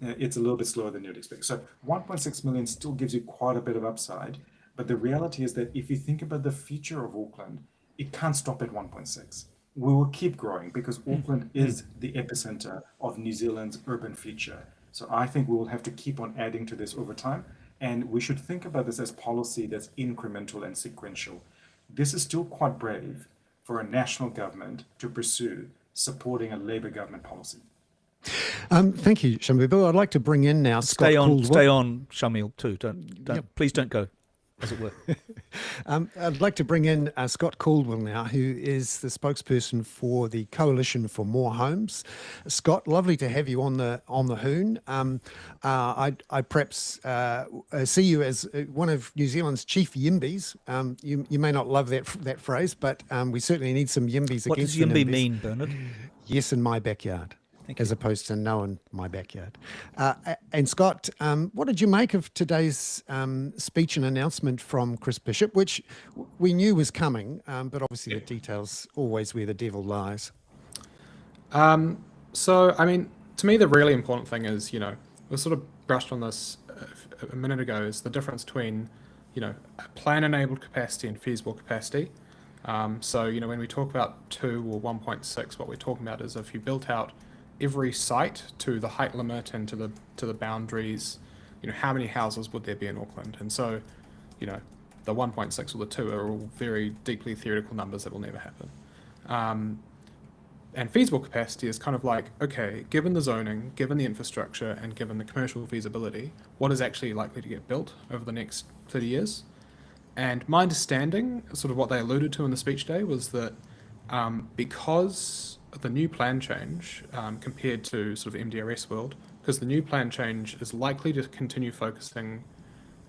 It's a little bit slower than you'd expect. So 1.6 million still gives you quite a bit of upside. But the reality is that if you think about the future of Auckland, it can't stop at 1.6. We will keep growing because Auckland is the epicenter of New Zealand's urban future. So I think we will have to keep on adding to this over time. And we should think about this as policy that's incremental and sequential. This is still quite brave for a national government to pursue supporting a Labour government policy. Thank you, Shamubeel. I'd like to bring in now Scott Caldwell. Stay on, Shamil, too. Don't. Yep. Please don't go. as it were. I'd like to bring in Scott Caldwell now, who is the spokesperson for the Coalition for More Homes. Scott, lovely to have you on the Hoon. I perhaps see you as one of New Zealand's chief yimbies. You may not love that phrase, but we certainly need some yimbies What against does the Yimby NIMBYs. mean, Bernard? Yes, in my backyard. Thank As you. opposed to no in my backyard. And Scott, what did you make of today's speech and announcement from Chris Bishop, which we knew was coming, but obviously the details always where the devil lies? So, I mean, to me, the really important thing is, we sort of brushed on this a minute ago, is the difference between, plan-enabled capacity and feasible capacity. So, when we talk about 2 or 1.6, what we're talking about is if you built out every site to the height limit and to the boundaries, how many houses would there be in Auckland? And so, the 1.6 or the 2 are all very deeply theoretical numbers that will never happen. And feasible capacity is kind of like, okay, given the zoning, given the infrastructure, and given the commercial feasibility, what is actually likely to get built over the next 30 years? And my understanding, sort of what they alluded to in the speech today, was that because the new plan change compared to sort of MDRS world, because the new plan change is likely to continue focusing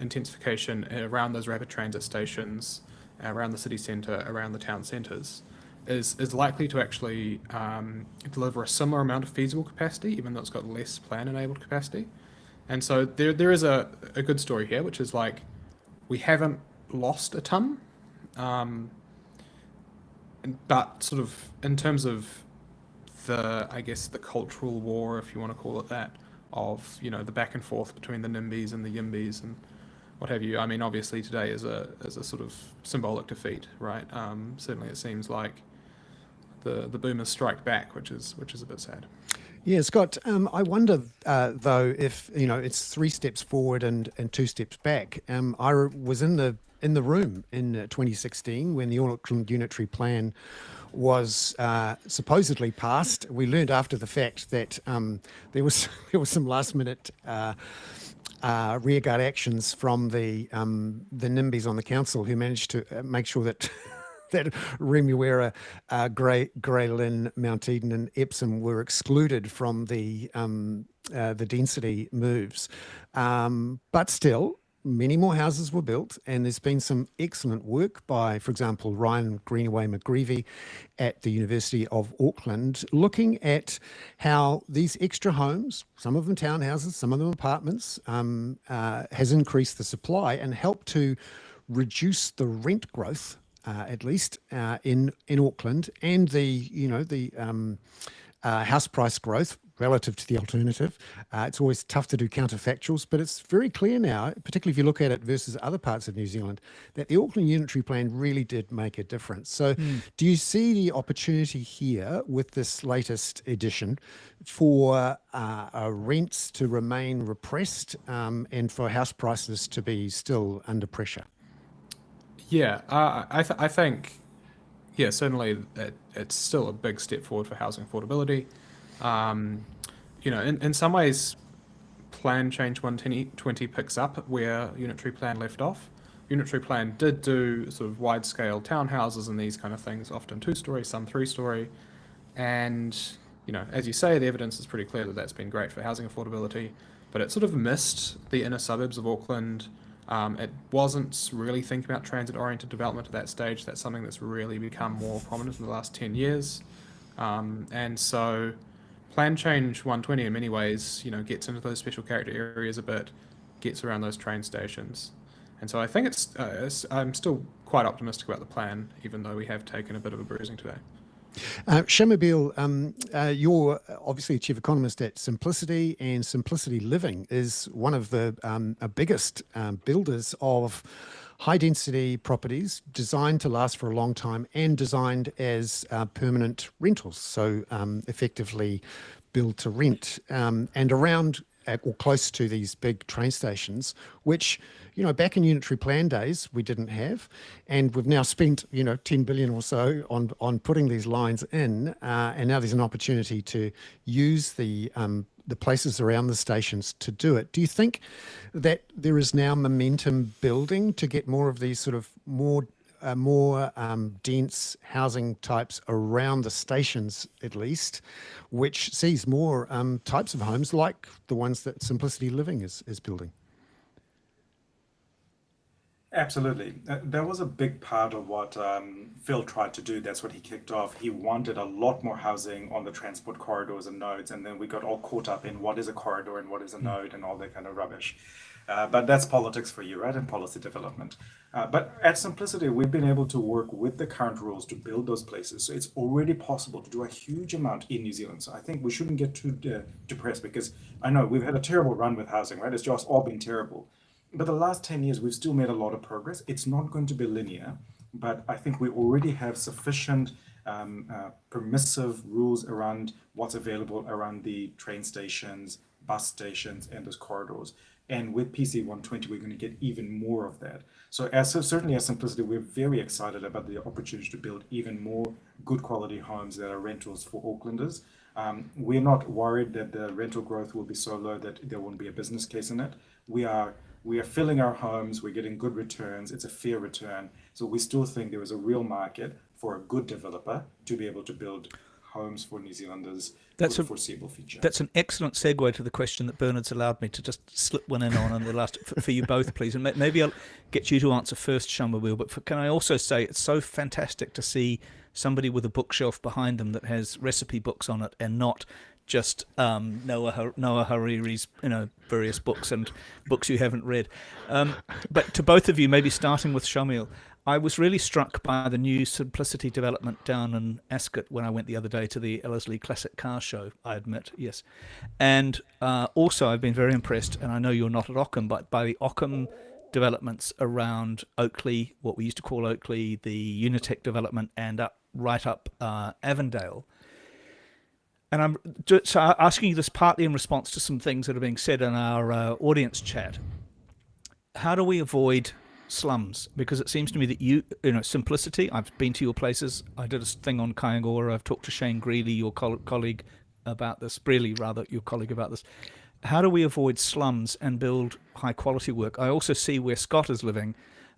intensification around those rapid transit stations, around the city centre, around the town centres, is likely to actually deliver a similar amount of feasible capacity, even though it's got less plan-enabled capacity. And so there is a good story here, which is like, we haven't lost a ton, but sort of in terms of the cultural war, if you want to call it that, of the back and forth between the NIMBYs and the YIMBYs and what have you. I mean, obviously today is a sort of symbolic defeat, right? Certainly it seems like the boomers strike back, which is a bit sad. Yeah, Scott, I wonder, though, if, it's 3 steps forward and 2 steps back. I was in the room in 2016 when the Auckland Unitary Plan was supposedly passed. We learned after the fact that there was some last minute rearguard actions from the NIMBYs on the council, who managed to make sure that that Remuera, Grey Lynn, Mount Eden, and Epsom were excluded from the density moves. But still, many more houses were built, and there's been some excellent work by, for example, Ryan Greenaway McGreevy at the University of Auckland, looking at how these extra homes, some of them townhouses, some of them apartments, has increased the supply and helped to reduce the rent growth, at least in Auckland, and the house price growth relative to the alternative. It's always tough to do counterfactuals, but it's very clear now, particularly if you look at it versus other parts of New Zealand, that the Auckland Unitary Plan really did make a difference. So do you see the opportunity here with this latest edition for rents to remain repressed and for house prices to be still under pressure? Yeah, I think, yeah, certainly it's still a big step forward for housing affordability. In some ways, Plan Change 120 picks up where Unitary Plan left off. Unitary Plan did do sort of wide-scale townhouses and these kind of things, often 2-story, some 3-story. And, as you say, the evidence is pretty clear that that's been great for housing affordability, but it sort of missed the inner suburbs of Auckland. It wasn't really thinking about transit-oriented development at that stage. That's something that's really become more prominent in the last 10 years. And so Plan Change 120 in many ways, gets into those special character areas a bit, gets around those train stations. And so I think I'm still quite optimistic about the plan, even though we have taken a bit of a bruising today. Shamabil, you're obviously a chief economist at Simplicity, and Simplicity Living is one of the biggest builders of high-density properties designed to last for a long time and designed as permanent rentals, so effectively build to rent, and around or close to these big train stations, which back in unitary plan days, we didn't have, and we've now spent 10 billion or so on putting these lines in, and now there's an opportunity to use the places around the stations to do it. Do you think that there is now momentum building to get more of these sort of more dense housing types around the stations, at least, which sees more types of homes like the ones that Simplicity Living is building? Absolutely. That was a big part of what Phil tried to do. That's what he kicked off. He wanted a lot more housing on the transport corridors and nodes, and then we got all caught up in what is a corridor and what is a node and all that kind of rubbish. But that's politics for you, right? And policy development. But at Simplicity, we've been able to work with the current rules to build those places. So it's already possible to do a huge amount in New Zealand. So I think we shouldn't get too depressed, because I know we've had a terrible run with housing, right? It's just all been terrible. But the last 10 years, we've still made a lot of progress. It's not going to be linear, but I think we already have sufficient permissive rules around what's available around the train stations, bus stations, and those corridors. And with PC 120, we're going to get even more of that. So certainly as Simplicity, we're very excited about the opportunity to build even more good quality homes that are rentals for Aucklanders. We're not worried that the rental growth will be so low that there won't be a business case in it. We are filling our homes, we're getting good returns, it's a fair return. So we still think there is a real market for a good developer to be able to build homes for New Zealanders for the foreseeable future. That's an excellent segue to the question that Bernard's allowed me to just slip one in on the last, for you both, please. And maybe I'll get you to answer first, Shamawil, but can I also say it's so fantastic to see somebody with a bookshelf behind them that has recipe books on it and not just Noah Hariri's various books and books you haven't read. But to both of you, maybe starting with Shamil, I was really struck by the new Simplicity development down in Ascot when I went the other day to the Ellerslie Classic Car Show, I admit, yes. And also I've been very impressed, and I know you're not at Ockham, but by the Ockham developments around Oakley, what we used to call Oakley, the Unitec development, and right up Avondale. And I'm just asking you this partly in response to some things that are being said in our audience chat. How do we avoid slums? Because it seems to me that Simplicity, I've been to your places. I did a thing on Kayangora. I've talked to Shane Greeley, your colleague, about this. Brearley, rather, your colleague, about this. How do we avoid slums and build high quality work? I also see where Scott is living,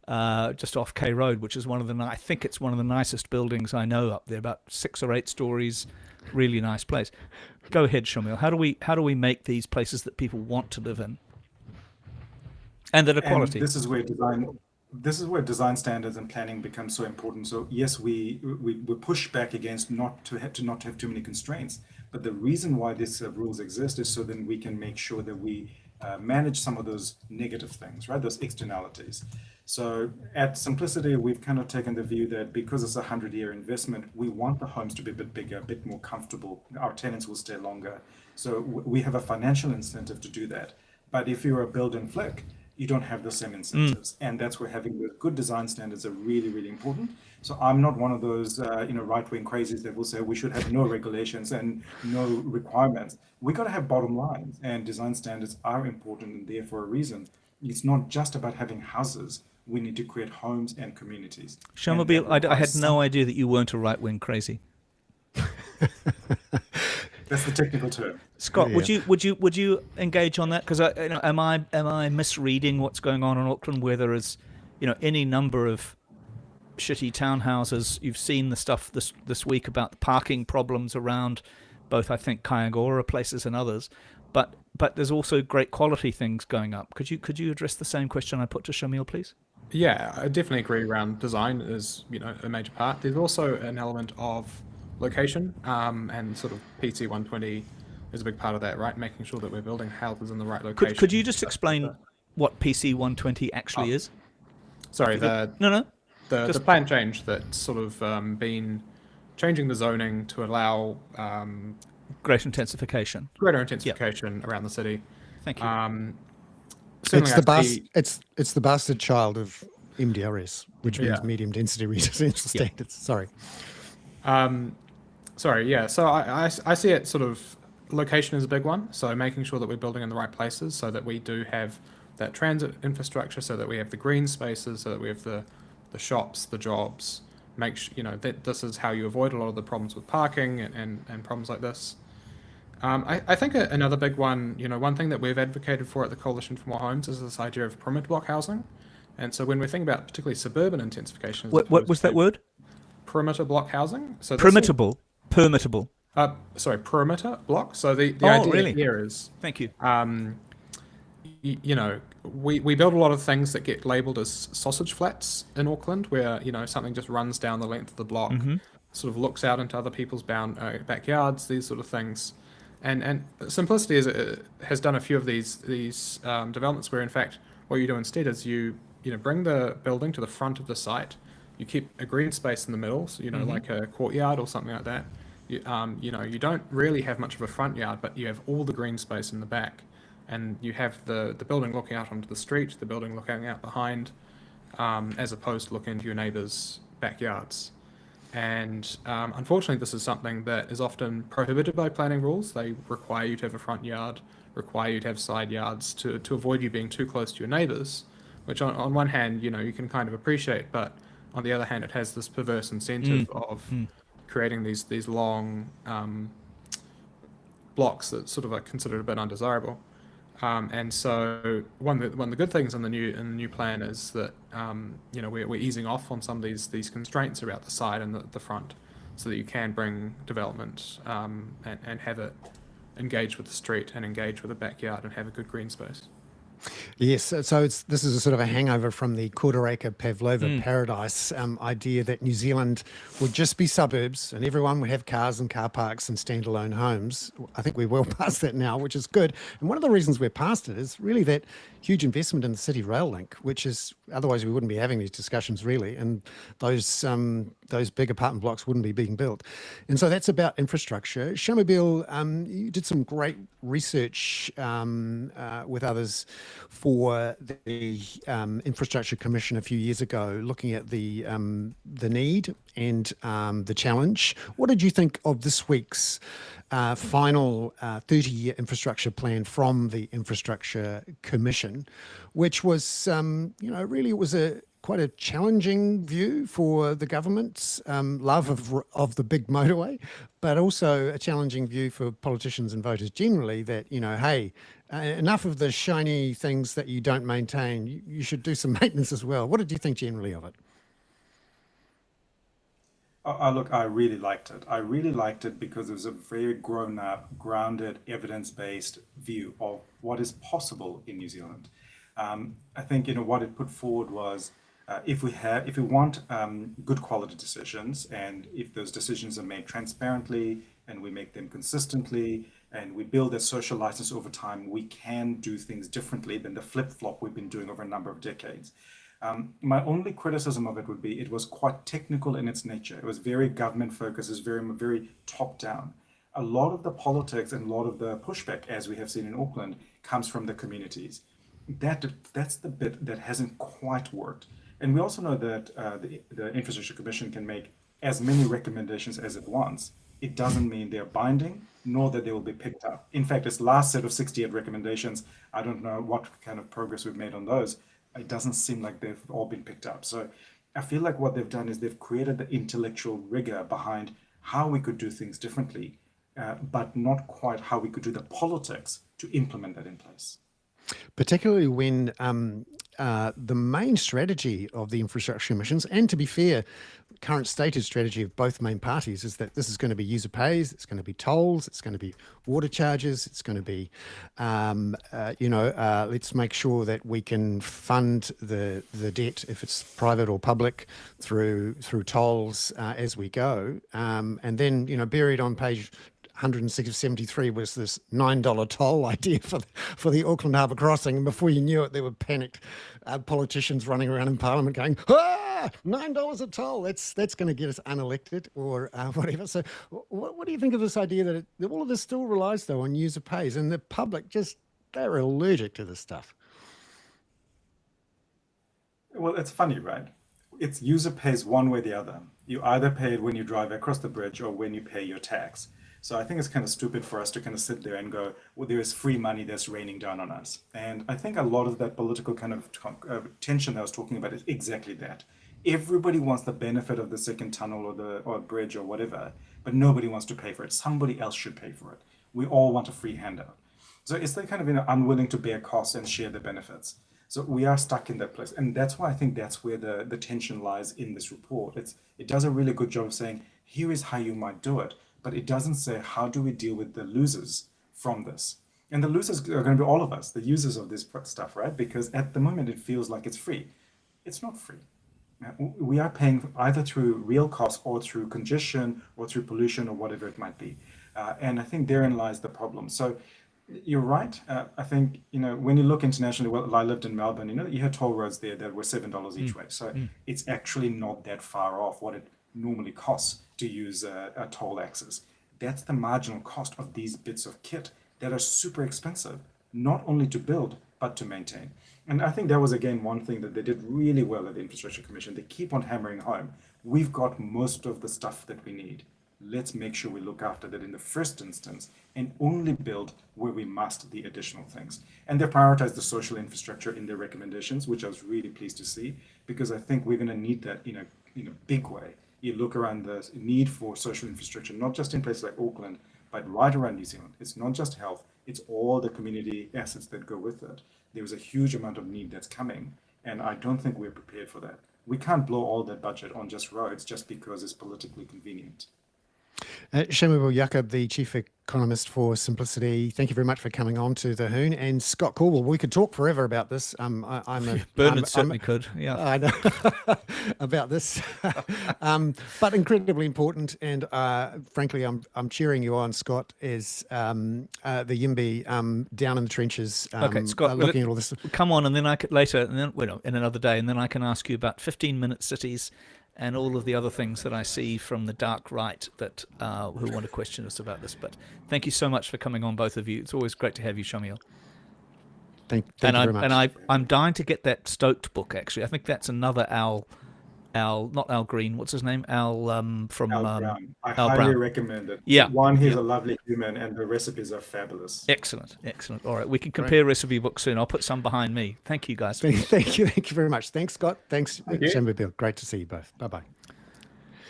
just off K Road, which is I think it's one of the nicest buildings I know up there, about 6 or 8 stories. Really nice place. Go ahead, Shamil. How do we make these places that people want to live in and that are quality? This is where design standards and planning become so important. So yes, we push back against not to have too many constraints. But the reason why these rules exist is so then we can make sure that we manage some of those negative things, right? Those externalities. So at Simplicity, we've kind of taken the view that because it's a 100-year investment, we want the homes to be a bit bigger, a bit more comfortable. Our tenants will stay longer. So we have a financial incentive to do that. But if you're a build and flick, you don't have the same incentives. And that's where having the good design standards are really, really important. So I'm not one of those right-wing crazies that will say we should have no regulations and no requirements. We got to have bottom lines, and design standards are important and there for a reason. It's not just about having houses. We need to create homes and communities. Shamobile, I had no idea that you weren't a right-wing crazy. That's the technical term. Scott, yeah. Would you engage on that? Because am I misreading what's going on in Auckland, where there is any number of shitty townhouses? You've seen the stuff this week about the parking problems around both, I think, Kayangora places and others, but there's also great quality things going up. Could you address the same question I put to Shamil, please? Yeah, I definitely agree around design is a major part. There's also an element of location, and sort of PC 120 is a big part of that, right? Making sure that we're building houses in the right location. Could you just explain what PC 120 actually is? Sorry, the plan change that's sort of been changing the zoning to allow greater intensification around the city. Thank you. It's the bastard child of MDRS, which means medium density residential standards. Sorry. So I see it sort of, location is a big one. So making sure that we're building in the right places so that we do have that transit infrastructure, so that we have the green spaces, so that we have the shops, the jobs. That this is how you avoid a lot of the problems with parking and problems like this. I think another big one, one thing that we've advocated for at the Coalition for More Homes is this idea of perimeter block housing. And so when we think about particularly suburban intensification, What was that word? Perimeter block housing. So Permittable. Permittable. Perimeter block. So the Oh, idea really? here is, Thank you. we build a lot of things that get labelled as sausage flats in Auckland, where something just runs down the length of the block, sort of looks out into other people's backyards, these sort of things. And Simplicity has done a few of these developments where, in fact, what you do instead is you bring the building to the front of the site. You keep a green space in the middle, so like a courtyard or something like that. You don't really have much of a front yard, but you have all the green space in the back, and you have the building looking out onto the street, the building looking out behind, as opposed to looking into your neighbours' backyards. And unfortunately, this is something that is often prohibited by planning rules. They require you to have a front yard, require you to have side yards to avoid you being too close to your neighbours, which on one hand, you can kind of appreciate, but on the other hand, it has this perverse incentive of creating these long blocks that sort of are considered a bit undesirable. And so one of the good things in the new plan is that we're easing off on some of these constraints about the side and the front, so that you can bring development and have it engage with the street and engage with the backyard and have a good green space. Yes, so this is a sort of a hangover from the Kororeka Pavlova paradise idea that New Zealand would just be suburbs and everyone would have cars and car parks and standalone homes. I think we're well past that now, which is good. And one of the reasons we're past it is really that huge investment in the City Rail Link, which is, otherwise we wouldn't be having these discussions really, and those big apartment blocks wouldn't be being built. And so that's about infrastructure. Shamobeel, you did some great research with others for the Infrastructure Commission a few years ago, looking at the need and the challenge. What did you think of this week's final 30-year infrastructure plan from the Infrastructure Commission, which was, really it was quite a challenging view for the government's love of the big motorway, but also a challenging view for politicians and voters generally that, hey, enough of the shiny things that you don't maintain. You should do some maintenance as well. What did you think generally of it? Look, I really liked it. I really liked it because it was a very grown up, grounded, evidence-based view of what is possible in New Zealand. I think what it put forward was if we want good quality decisions, and if those decisions are made transparently and we make them consistently and we build a social license over time, we can do things differently than the flip-flop we've been doing over a number of decades. My only criticism of it would be it was quite technical in its nature. It was very government focused, it was very, very top down. A lot of the politics and a lot of the pushback, as we have seen in Auckland, comes from the communities. That's the bit that hasn't quite worked. And we also know that the Infrastructure Commission can make as many recommendations as it wants. It doesn't mean they're binding, nor that they will be picked up. In fact, its last set of 68 recommendations, I don't know what kind of progress we've made on those. It doesn't seem like they've all been picked up. So I feel like what they've done is they've created the intellectual rigor behind how we could do things differently, but not quite how we could do the politics to implement that in place. Particularly when the main strategy of the infrastructure emissions, and to be fair, current stated strategy of both main parties is that this is going to be user pays, it's going to be tolls, it's going to be water charges, it's going to be, let's make sure that we can fund the debt, if it's private or public, through tolls as we go. And then, buried on page 173 was this $9 toll idea for the Auckland Harbour crossing, and before you knew it, there were panicked politicians running around in Parliament going, $9 a toll, that's going to get us unelected or whatever. So what do you think of this idea that all of this still relies, though, on user pays, and the public they're allergic to this stuff? Well, it's funny, right? It's user pays one way or the other. You either pay it when you drive across the bridge or when you pay your tax. So I think it's kind of stupid for us to kind of sit there and go, well, there is free money that's raining down on us. And I think a lot of that political kind of tension that I was talking about is exactly that. Everybody wants the benefit of the second tunnel or bridge or whatever, but nobody wants to pay for it. Somebody else should pay for it. We all want a free handout. So it's the kind of unwilling to bear costs and share the benefits. So we are stuck in that place. And that's why I think that's where the tension lies in this report. It does a really good job of saying, here is how you might do it, but it doesn't say how do we deal with the losers from this. And the losers are going to be all of us, the users of this stuff, right? Because at the moment it feels like it's free. It's not free. We are paying either through real costs or through congestion or through pollution or whatever it might be. And I think therein lies the problem. So you're right. I think, when you look internationally, well, I lived in Melbourne, you had toll roads there that were $7 each way. So it's actually not that far off what it normally costs to use a toll access. That's the marginal cost of these bits of kit that are super expensive, not only to build, but to maintain. And I think that was, again, one thing that they did really well at the Infrastructure Commission. They keep on hammering home. We've got most of the stuff that we need. Let's make sure we look after that in the first instance and only build where we must the additional things. And they prioritize the social infrastructure in their recommendations, which I was really pleased to see, because I think we're going to need that in a big way. You look around the need for social infrastructure, not just in places like Auckland, but right around New Zealand. It's not just health, it's all the community assets that go with it. There's a huge amount of need that's coming, and I don't think we're prepared for that. We can't blow all that budget on just roads just because it's politically convenient. Shemuel Jakob, the Chief Economist for Simplicity, thank you very much for coming on to the Hoon. And Scott Caldwell, we could talk forever about this. Bernard certainly could, yeah. I know about this, but incredibly important. And frankly, I'm cheering you on, Scott, as the Yimby down in the trenches. Okay, Scott, looking at all this. Come on, and then I could later, and then in another day, and then I can ask you about 15-minute cities and all of the other things that I see from the dark right that who want to question us about this. But thank you so much for coming on, both of you. It's always great to have you, Shamiel. Thank you very much. And I'm dying to get that Stoked book, actually. I think that's another Al, not Al Green. What's his name? Al from Al Brown. I Al highly Brown. recommend it. Yeah. One, he's a lovely human, and the recipes are fabulous. Excellent. All right, we can compare recipe books soon. I'll put some behind me. Thank you, guys. Thank you very much. Thanks, Scott. Thanks, Shemuel. Great to see you both. Bye-bye.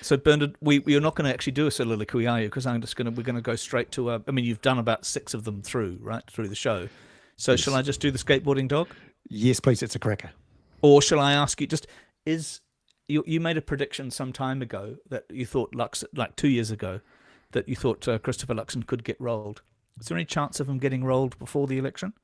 So, Bernard, we are not going to actually do a soliloquy, are you? Because we're going to go straight to I mean, you've done about 6 of them through the show. So yes. Shall I just do the skateboarding dog? Yes, please. It's a cracker. Or shall I ask you, you made a prediction some time ago that you thought like 2 years ago, that you thought Christopher Luxon could get rolled. Is there any chance of him getting rolled before the election?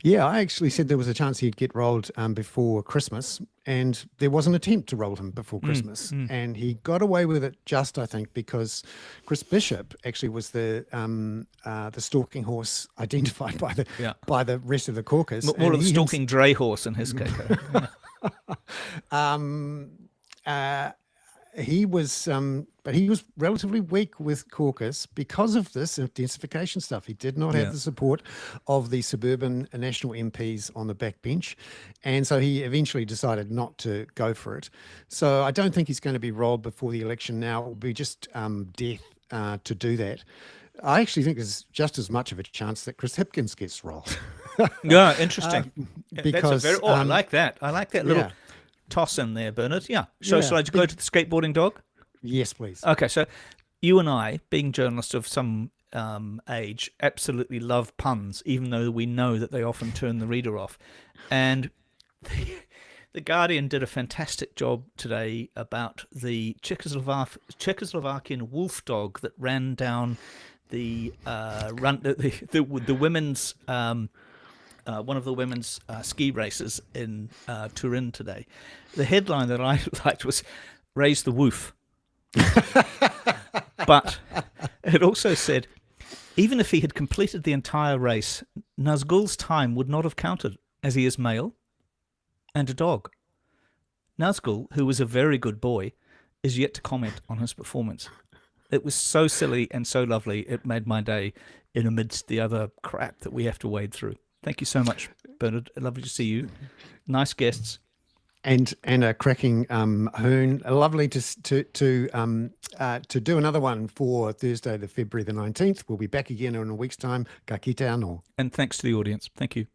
Yeah, I actually said there was a chance he'd get rolled before Christmas, and there was an attempt to roll him before Christmas, and he got away with it just, I think, because Chris Bishop actually was the stalking horse identified by the rest of the caucus. More of the stalking dray horse in his case. He was, but he was relatively weak with caucus because of this intensification stuff. He did not have the support of the suburban national MPs on the backbench, and so he eventually decided not to go for it. So I don't think he's going to be rolled before the election. Now it will be just death to do that. I actually think there's just as much of a chance that Chris Hipkins gets rolled. Yeah, interesting. Because I like that. I like that little toss in there, Bernard. Yeah. So shall I go to the skateboarding dog? Yes, please. Okay. So you and I, being journalists of some age, absolutely love puns, even though we know that they often turn the reader off. And the Guardian did a fantastic job today about the Czechoslovakian wolf dog that ran down the women's one of the women's ski races in Turin today. The headline that I liked was "Raise the Woof," but it also said, even if he had completed the entire race, Nazgul's time would not have counted, as he is male and a dog. Nazgul, who was a very good boy, is yet to comment on his performance. It was so silly and so lovely. It made my day in amidst the other crap that we have to wade through. Thank you so much, Bernard. Lovely to see you. Nice guests. and a cracking Hoon. Lovely to do another one for Thursday, the February the 19th. We'll be back again in a week's time. Ka kite anō. And thanks to the audience. Thank you.